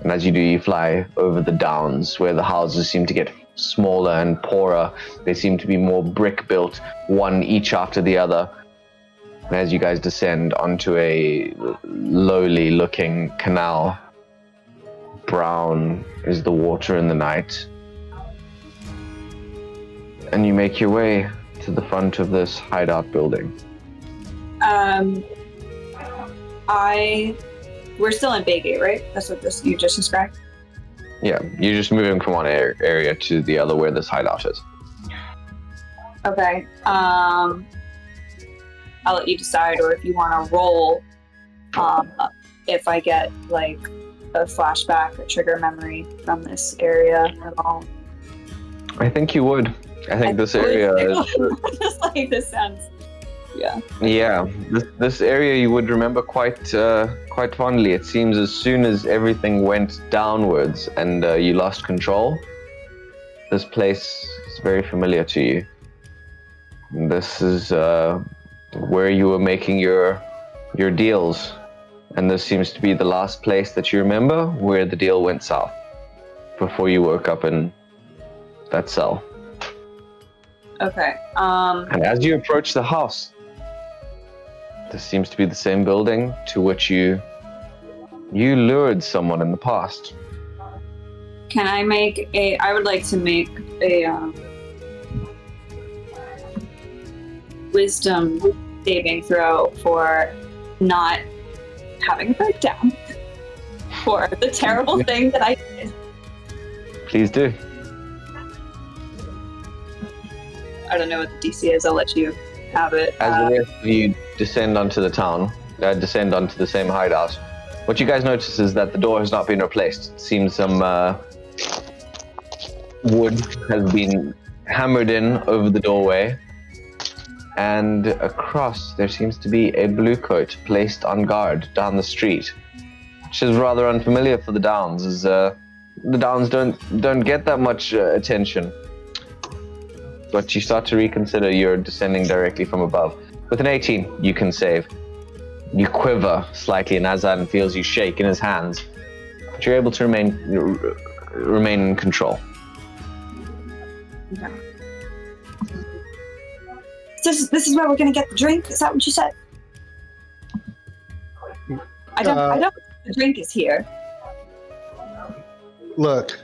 And as you do, you fly over the downs where the houses seem to get smaller and poorer. They seem to be more brick built, one each after the other. And as you guys descend onto a lowly looking canal, brown is the water in the night. And you make your way to the front of this hideout building.
We're still in Baygate, right? That's what you just described?
Yeah, you're just moving from one area to the other where this hideout is.
Okay. I'll let you decide, or if you want to roll, if I get like a flashback or trigger memory from this area at all.
I think you would. I think this area is...
Just like this sounds... Yeah.
Yeah, this area you would remember quite fondly. It seems as soon as everything went downwards and you lost control, this place is very familiar to you. This is where you were making your deals, and this seems to be the last place that you remember where the deal went south before you woke up in that cell.
Okay.
And as you approach the house, this seems to be the same building to which you lured someone in the past.
Can I make I would like to make a wisdom saving throw for not having a breakdown for the terrible thing that I did.
Please do.
I don't know what the DC is. I'll let you have it.
As the rest of you descend onto the town, descend onto the same hideout, what you guys notice is that the door has not been replaced. It seems some wood has been hammered in over the doorway, and across there seems to be a blue coat placed on guard down the street, which is rather unfamiliar for the Downs, as the Downs don't get that much attention. But you start to reconsider you're descending directly from above. With an 18, you can save. You quiver slightly, and Azan feels you shake in his hands, but you're able to remain in control.
Okay. This is where we're gonna get the drink. Is that what you said? I don't. The drink is here.
Look,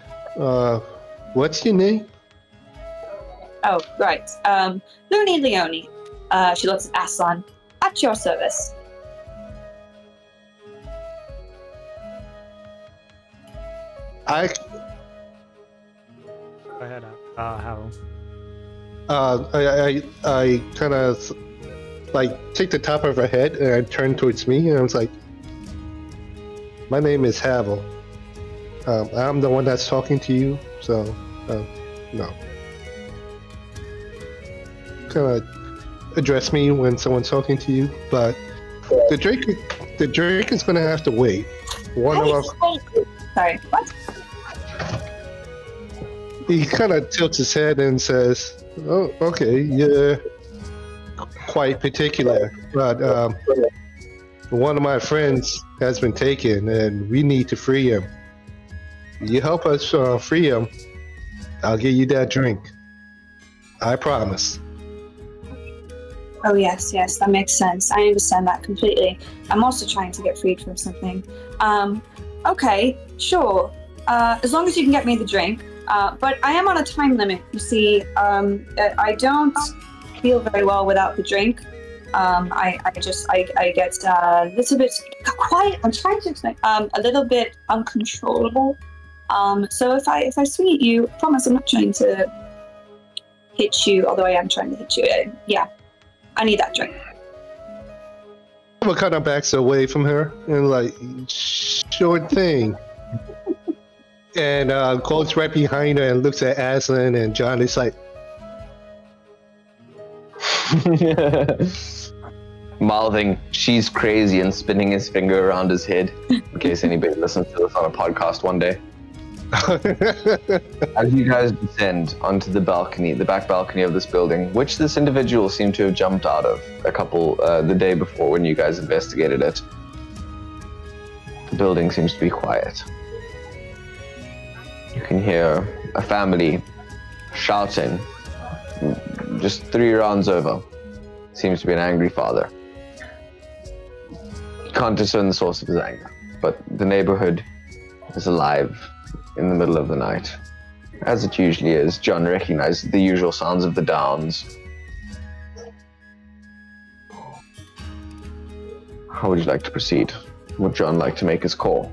what's your name?
Oh, right. Looney Leone. She looks at Aslan. At your service.
Go ahead, Harold.
I kind of like take the top of her head and I turn towards me and I was like, my name is Havel. I'm the one that's talking to you, so no. Kind of address me when someone's talking to you, but the drink is gonna have to wait.
Sorry, what?
He kind of tilts his head and says, "Oh, okay, you're quite particular, but one of my friends has been taken, and we need to free him. You help us free him, I'll give you that drink. I promise."
Oh, yes, that makes sense. I understand that completely. I'm also trying to get freed from something. Okay, sure. As long as you can get me the drink. But I am on a time limit, you see. I don't feel very well without the drink. I get a little bit quiet. I'm trying to explain. A little bit uncontrollable. So if I swing at you, I promise I'm not trying to hit you, although I am trying to hit you. Yeah. I need that drink.
kind of backs away from her and like, sure thing. And goes right behind her and looks at Aslan and John. It's like,
mouthing, she's crazy, and spinning his finger around his head, in case anybody listens to this on a podcast one day. As you guys descend onto the balcony, the back balcony of this building, which this individual seemed to have jumped out of the day before when you guys investigated it, the building seems to be quiet. You can hear a family shouting just 3 rounds over. Seems to be an angry father. You can't discern the source of his anger, but the neighborhood is alive in the middle of the night. As it usually is, John recognizes the usual sounds of the downs. How would you like to proceed? Would John like to make his call?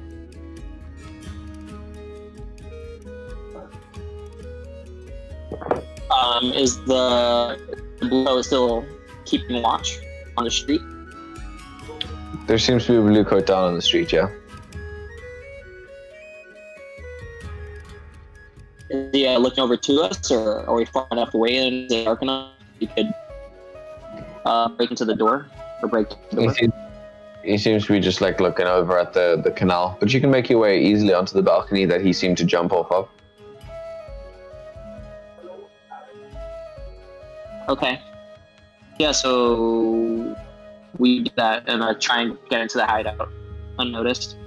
Is the blue still keeping watch on the street?
There seems to be a blue coat down on the street, yeah?
Is he looking over to us, or are we far enough away and is it dark enough you could break into the door? Or break the door?
He seems to be just like looking over at the canal, but you can make your way easily onto the balcony that he seemed to jump off of.
Okay. Yeah, so we do that and try and get into the hideout unnoticed.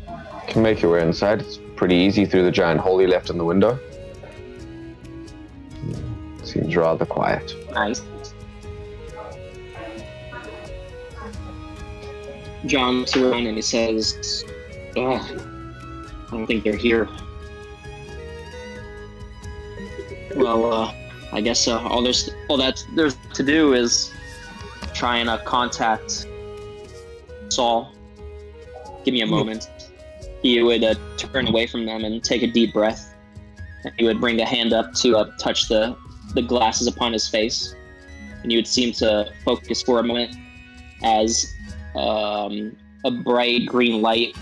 You can make your way inside. It's pretty easy through the giant hole you left in the window. Seems rather quiet.
Nice. John looks around and he says, I don't think they're here. Well, I guess all there's to do is try and contact Saul. Give me a moment. He would turn away from them and take a deep breath. And he would bring a hand up to touch the glasses upon his face. And you would seem to focus for a moment as a bright green light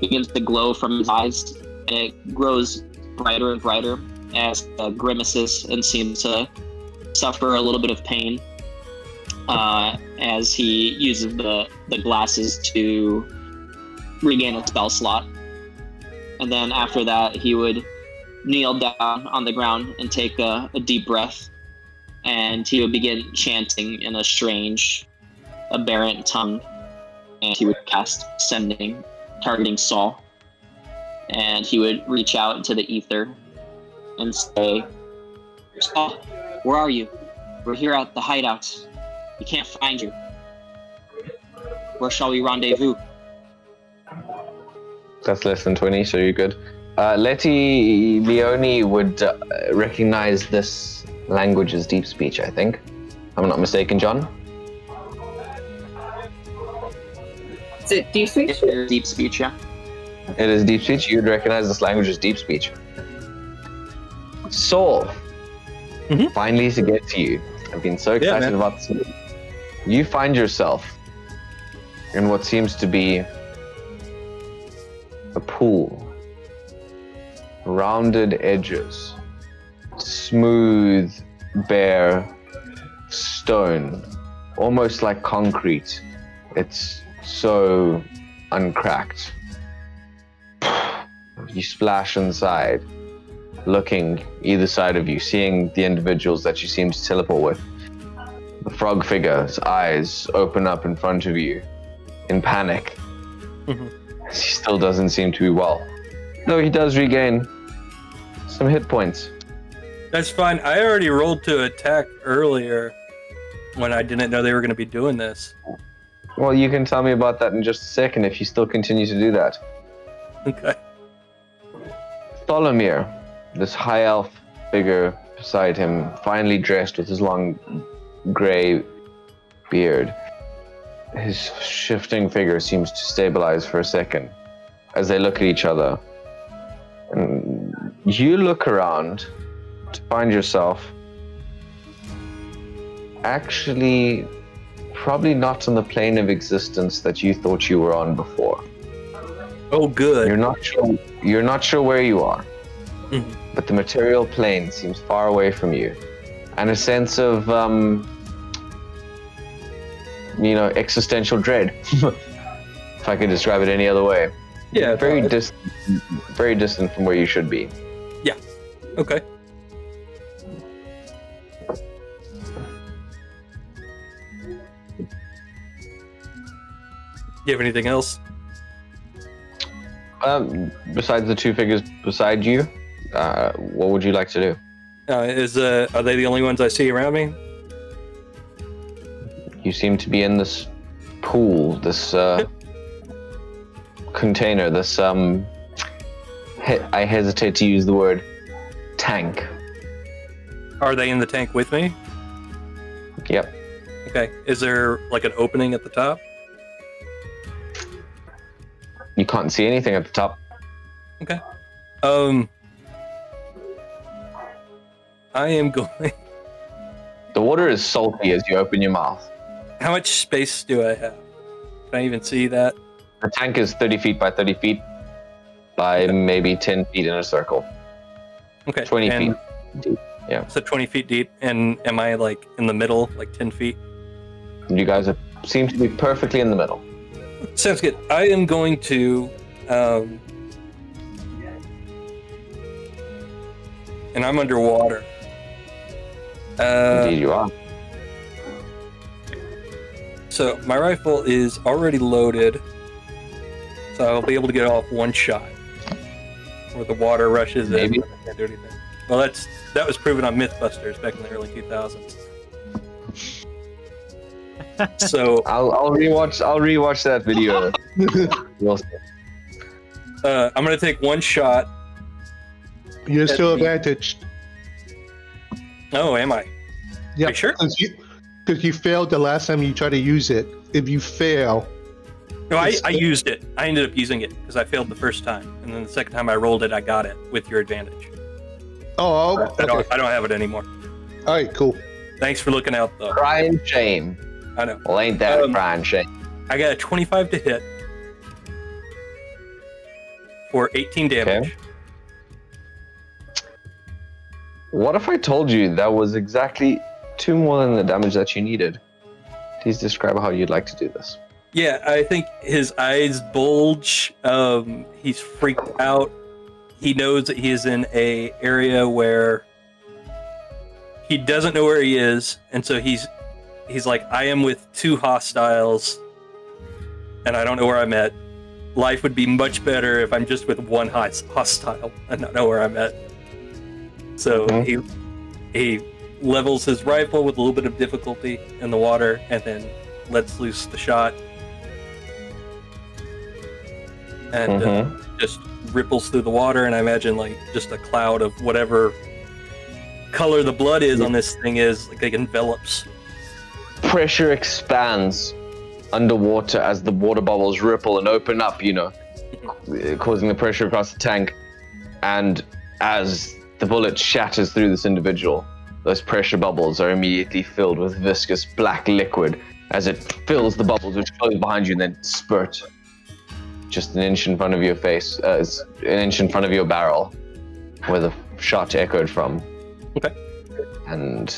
begins to glow from his eyes. And it grows brighter and brighter as grimaces and seems to suffer a little bit of pain as he uses the glasses to regain a spell slot. And then after that, he would kneel down on the ground and take a deep breath, and he would begin chanting in a strange, aberrant tongue, and he would cast Sending, targeting Saul. And he would reach out into the ether and say, Saul, where are you? We're here at the hideout. We can't find you. Where shall we rendezvous?
That's less than 20, so you're good. Letty Leone would recognize this language as deep speech, I think. I'm not mistaken, John?
Is it deep speech?
It is deep speech, yeah.
It is deep speech. You'd recognize this language as deep speech. Saul, finally to get to you. I've been so excited about this movie. You find yourself in what seems to be a pool. Rounded edges. Smooth, bare stone. Almost like concrete. It's so uncracked. You splash inside, looking either side of you, seeing the individuals that you seem to teleport with. The frog figure's eyes open up in front of you in panic. He still doesn't seem to be well. Though he does regain some hit points.
That's fine. I already rolled to attack earlier when I didn't know they were going to be doing this.
Well, you can tell me about that in just a second if you still continue to do that.
Okay.
Tholomir, this high elf figure beside him, finely dressed with his long gray beard. His shifting figure seems to stabilize for a second as they look at each other. And you look around to find yourself actually probably not on the plane of existence that you thought you were on before.
Oh, good.
You're not sure where you are.
Mhm.
But the material plane seems far away from you. And a sense of existential dread. If I could describe it any other way.
Yeah,
Very distant from where you should be.
Yeah. Okay. You have anything else?
Besides the two figures beside you, what would you like to do?
Are they the only ones I see around me?
You seem to be in this pool, this container, this I hesitate to use the word tank.
Are they in the tank with me?
Yep.
Okay. Is there like an opening at the top?
You can't see anything at the top.
Okay. I am going.
The water is salty as you open your mouth.
How much space do I have? Can I even see that?
The tank is 30 feet by 30 feet by maybe 10 feet in a circle.
Okay.
20 feet deep. Yeah.
So 20 feet deep, and am I like in the middle, like 10 feet?
You guys seem to be perfectly in the middle.
Sounds good. I am going to, and I'm underwater.
Indeed, you are.
So my rifle is already loaded, so I'll be able to get off one shot, where the water rushes
Maybe.
in. Can't do anything. Well, that was proven on MythBusters back in the early 2000s. So
I'll rewatch that video. We'll see.
I'm gonna take one shot.
You're still advantaged.
Oh, am I?
Yeah,
Are you sure?
Because you failed the last time you tried to use it. If you fail,
No, I used it. I ended up using it because I failed the first time, and then the second time I rolled it, I got it with your advantage.
oh,
I
okay.
don't have it anymore.
All right, cool.
Thanks for looking out, though.
Crying shame.
I know.
Well, ain't that a crying shame?
I got a 25 to hit for 18 damage.
Okay. What if I told you that was exactly 2 more than the damage that you needed? Please describe how you'd like to do this.
Yeah, I think his eyes bulge. He's freaked out. He knows that he is in a area where he doesn't know where he is, and so he's like, I am with 2 hostiles, and I don't know where I'm at. Life would be much better if I'm just with 1 hostile and not know where I'm at. So he levels his rifle with a little bit of difficulty in the water, and then lets loose the shot. And just ripples through the water, and I imagine like just a cloud of whatever color the blood is on this thing is, like it envelops.
Pressure expands underwater as the water bubbles ripple and open up, causing the pressure across the tank. And as the bullet shatters through this individual, those pressure bubbles are immediately filled with viscous black liquid as it fills the bubbles, which flows behind you and then spurt just an inch in front of your face, an inch in front of your barrel, where the shot echoed from.
Okay.
And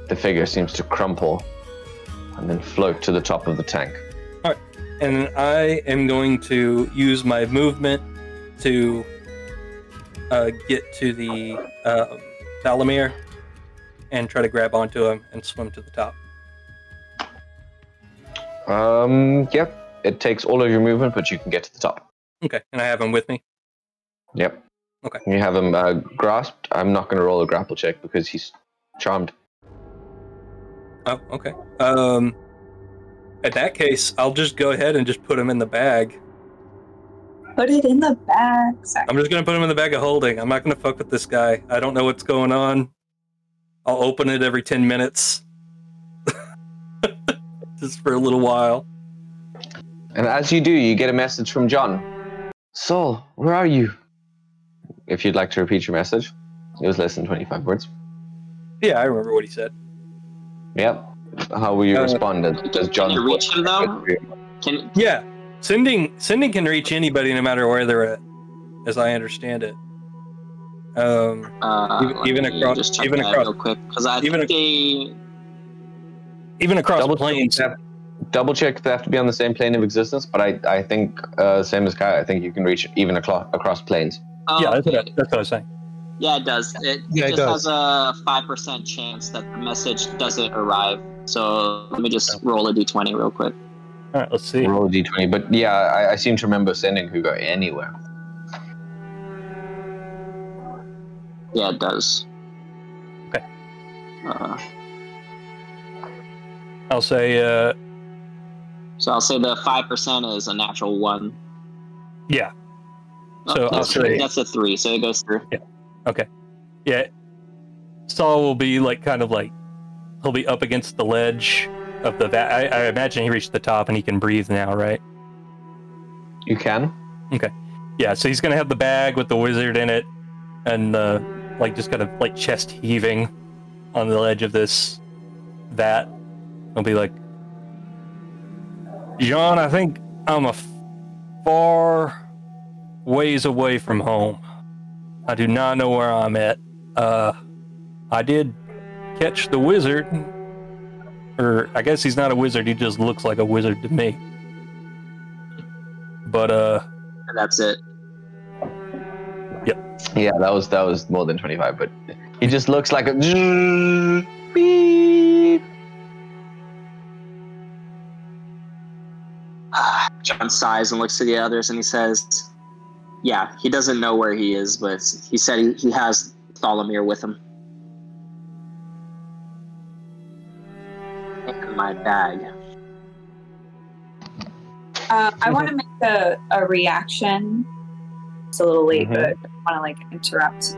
the figure seems to crumple and then float to the top of the tank.
All right. And I am going to use my movement to get to the tholomir and try to grab onto him and swim to the top.
Yep. It takes all of your movement, but you can get to the top.
Okay. And I have him with me?
Yep.
Okay.
You have him grasped. I'm not going to roll a grapple check because he's charmed.
Oh, okay. In that case, I'll just go ahead and just put him in the bag.
Put it in the bag. Sorry.
I'm just going to put him in the bag of holding. I'm not going to fuck with this guy. I don't know what's going on. I'll open it every 10 minutes. Just for a little while.
And as you do, you get a message from John. Saul, where are you? If you'd like to repeat your message. It was less than 25 words.
Yeah, I remember what he said.
Yep. How will you respond? Does John
Can you reach him though?
Yeah, sending can reach anybody no matter where they're at, as I understand it. Even across,
just check that real quick because I think
even across planes.
Double check if they have to be on the same plane of existence, but I think same as Kai, I think you can reach even across planes.
Yeah, that's what I was saying.
Yeah, it does. It just has a 5% chance that the message doesn't arrive. So let me just roll a d20 real quick.
All right, let's see.
Roll a d20, but yeah, I seem to remember sending who go anywhere.
Yeah, it does.
Okay.
I'll
say.
So I'll say the 5% is a natural 1.
Yeah. So I'll say
that's a 3, so it goes through.
Yeah. Okay. Yeah. Saul will be he'll be up against the ledge of the vat. I imagine he reached the top and he can breathe now, right?
You can.
Okay. Yeah. So he's gonna have the bag with the wizard in it, and just kind of chest heaving on the ledge of this vat. He'll be like, John, I think I'm a far ways away from home. I do not know where I'm at. I did catch the wizard, or I guess he's not a wizard, he just looks like a wizard to me. But
and that's it.
Yep.
Yeah, that was more than 25, but he just looks like a beep.
John sighs and looks to the others and he says, yeah, he doesn't know where he is, but he said he has Tholomir with him. In my bag.
I want to make a reaction. It's a little late, but I want to interrupt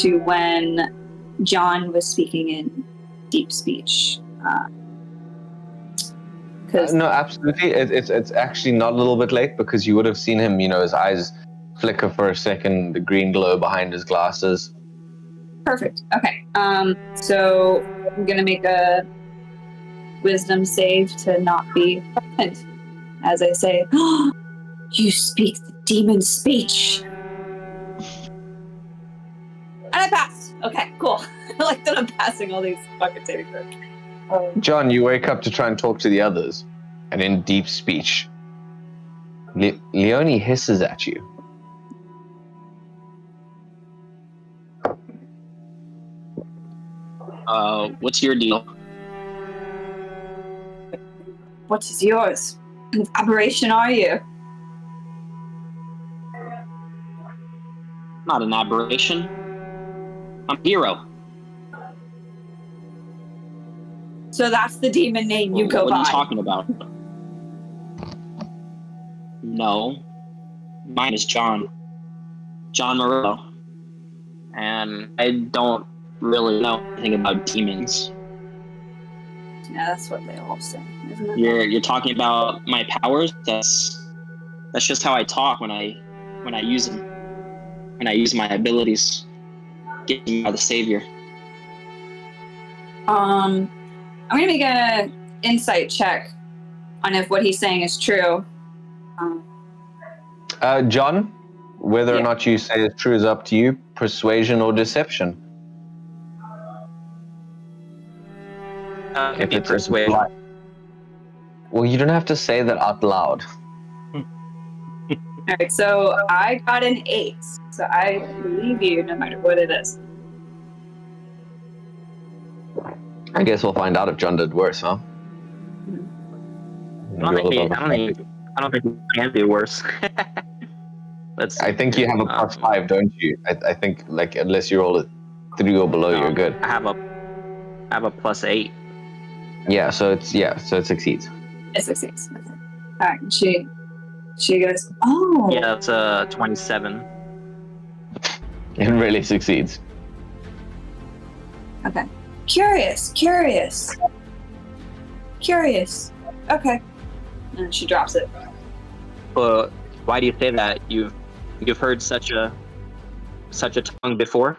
to when John was speaking in deep speech.
No, absolutely. It's actually not a little bit late because you would have seen him, his eyes flicker for a second, the green glow behind his glasses.
Perfect. Okay. So I'm going to make a wisdom save to not be frightened. As I say, oh, you speak the demon speech. And I passed. Okay, cool. I like that I'm passing all these fucking saving throws.
John, you wake up to try and talk to the others, and in deep speech, Leonie hisses at you.
What's your deal?
What is yours? What kind of aberration are you?
Not an aberration. I'm a hero.
So that's the demon name you go by.
What are you talking about? No. Mine is John. John Morello. And I don't really know anything about demons.
Yeah, that's what they all say, isn't it?
You're talking about my powers? That's just how I talk when I use them. When I use my abilities. Given by the Savior.
I'm gonna make a insight check on if what he's saying is true.
John, whether or not you say it's true is up to you. Persuasion or deception?
If it's persuasion.
Well, you don't have to say that out loud.
All right, so I got an 8, so I believe you no matter what it is.
I guess we'll find out if John did worse, huh?
I don't think you can do worse.
I think you have a +5, don't you? I think unless you roll a 3 or below, you're good.
I have a +8.
Yeah, so it succeeds.
It succeeds. Okay. All right, she goes, oh.
Yeah, that's a 27.
It really succeeds.
Okay. Curious. Okay. And she drops it.
Well, why do you say that? You've heard such a tongue before?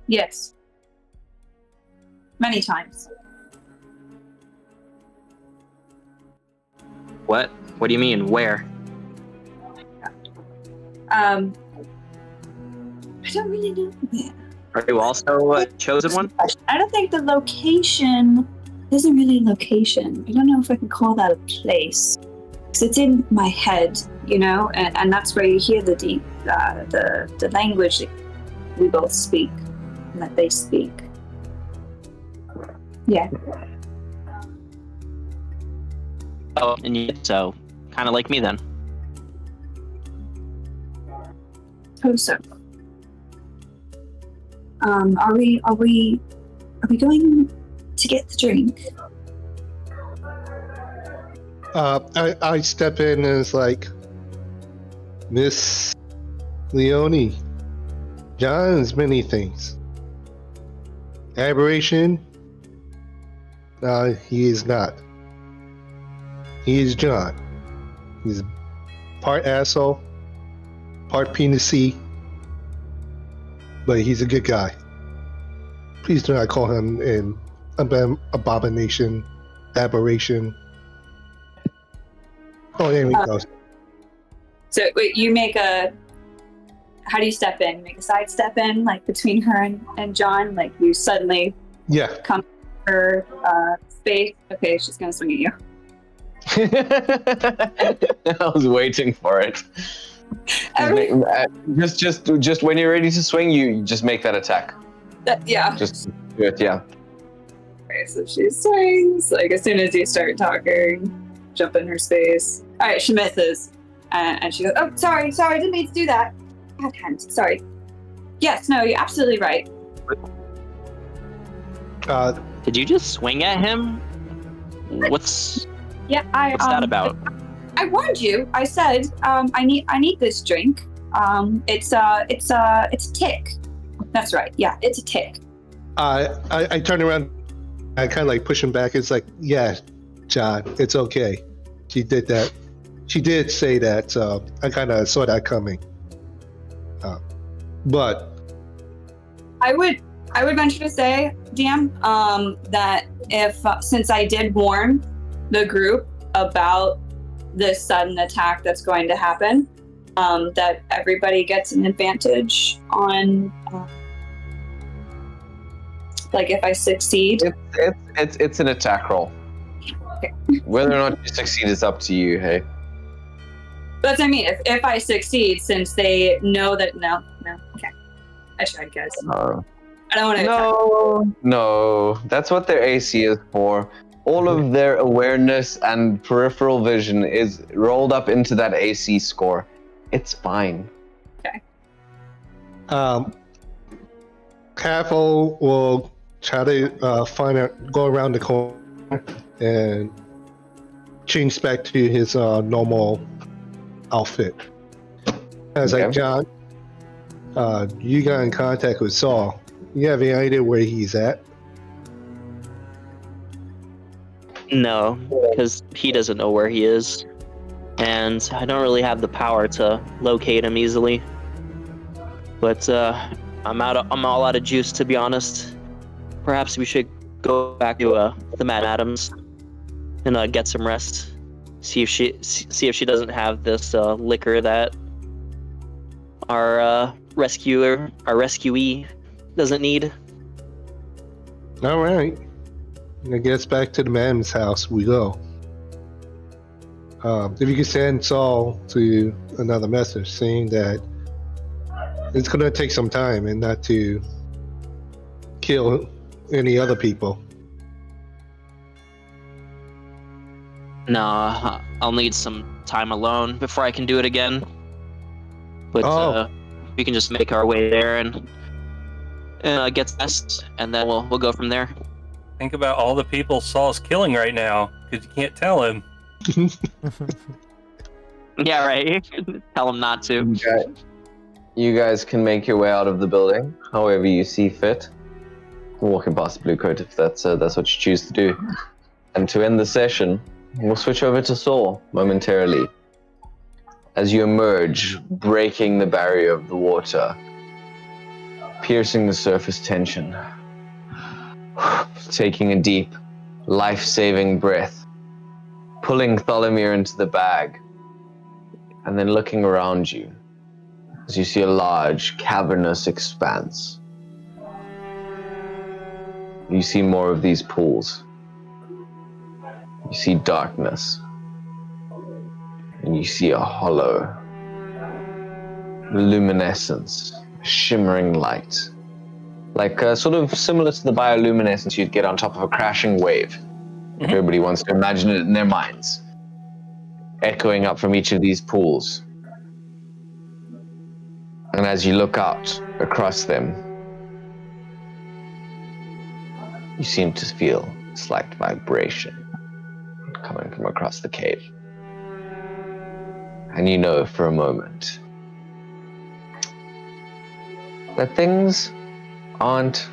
Yes. Many times.
What? What do you mean? Where?
I don't really know where.
Are you also a chosen one?
I don't think the location isn't really a location. I don't know if I can call that a place. Because it's in my head, you know, and that's where you hear the language that we both speak and that they speak. Yeah.
Oh, and so kind of like me then.
Oh, so. Are we going to get the drink?
I step in and it's like, Miss Leone, John's many things. Aberration? He is not. He is John. He's part asshole, part penis-y, but he's a good guy. Please do not call him an abomination, aberration. Oh, there we go.
So wait, you make a. How do you step in? You make a side step in, like between her and John. Like you suddenly come to her space. Okay, she's gonna swing at you.
I was waiting for it. Just when you're ready to swing, you just make that attack.
Yeah.
Just do it, yeah.
Okay, so she swings. Like as soon as you start talking, jump in her space. All right, she misses, and she goes, "Oh, sorry, didn't mean to do that. God, sorry. Yes, no, you're absolutely right."
Did you just swing at him? What's that about?
I warned you. I said I need this drink. It's a tick. That's right. Yeah, it's a tick.
I turn around. I kind of like push him back. It's like, yeah, John, it's okay. She did that. She did say that. So I kind of saw that coming. But
I would venture to say, DM, that if since I did warn the group about this sudden attack that's going to happen, that everybody gets an advantage on, like if I succeed.
It's an attack roll.
Okay.
Whether or not you succeed is up to you. Hey.
But I mean, if I succeed, since they know that no, okay, I tried, guys. I don't want to.
No, that's what their AC is for. All of their awareness and peripheral vision is rolled up into that AC score. It's fine.
Okay.
Cavill will try to go around the corner and change back to his normal outfit. As like, John, you got in contact with Saul. You have any idea where he's at?
No, because he doesn't know where he is, and I don't really have the power to locate him easily. But I'm all out of juice, to be honest. Perhaps we should go back to the Madams and get some rest. See if she doesn't have this liquor that our rescuee doesn't need.
All right. I guess back to the man's house we go. If you could send Saul to another message saying that it's going to take some time and not to kill any other people.
No, I'll need some time alone before I can do it again. But we can just make our way there and get rest, and then we'll go from there.
Think about all the people Saul's killing right now, because you can't tell him.
Yeah, right. Tell him not to.
Okay. You guys can make your way out of the building, however you see fit. Walking past the blue coat if that's what you choose to do. And to end the session, we'll switch over to Saul momentarily. As you emerge, breaking the barrier of the water, piercing the surface tension, taking a deep, life-saving breath, pulling Tholomir into the bag, and then looking around you as you see a large, cavernous expanse. You see more of these pools. You see darkness. And you see a hollow luminescence, shimmering light. Like sort of similar to the bioluminescence you'd get on top of a crashing wave. Everybody wants to imagine it in their minds. Echoing up from each of these pools. And as you look out across them, you seem to feel a slight vibration coming from across the cave. And you know for a moment that things aren't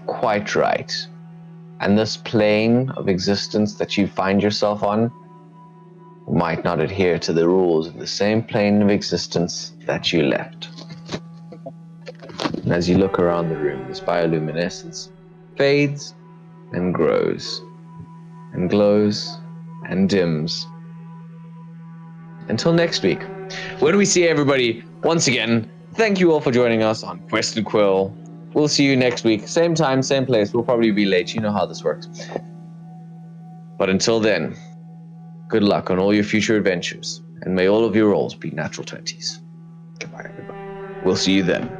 quite right. And this plane of existence that you find yourself on might not adhere to the rules of the same plane of existence that you left. And as you look around the room, this bioluminescence fades and grows and glows and dims until next week, when we see everybody once again. Thank you all for joining us on Quest and Quill. We'll see you next week, same time, same place. We'll probably be late. You know how this works. But until then, good luck on all your future adventures, and may all of your rolls be natural 20s. Goodbye, everybody. We'll see you then.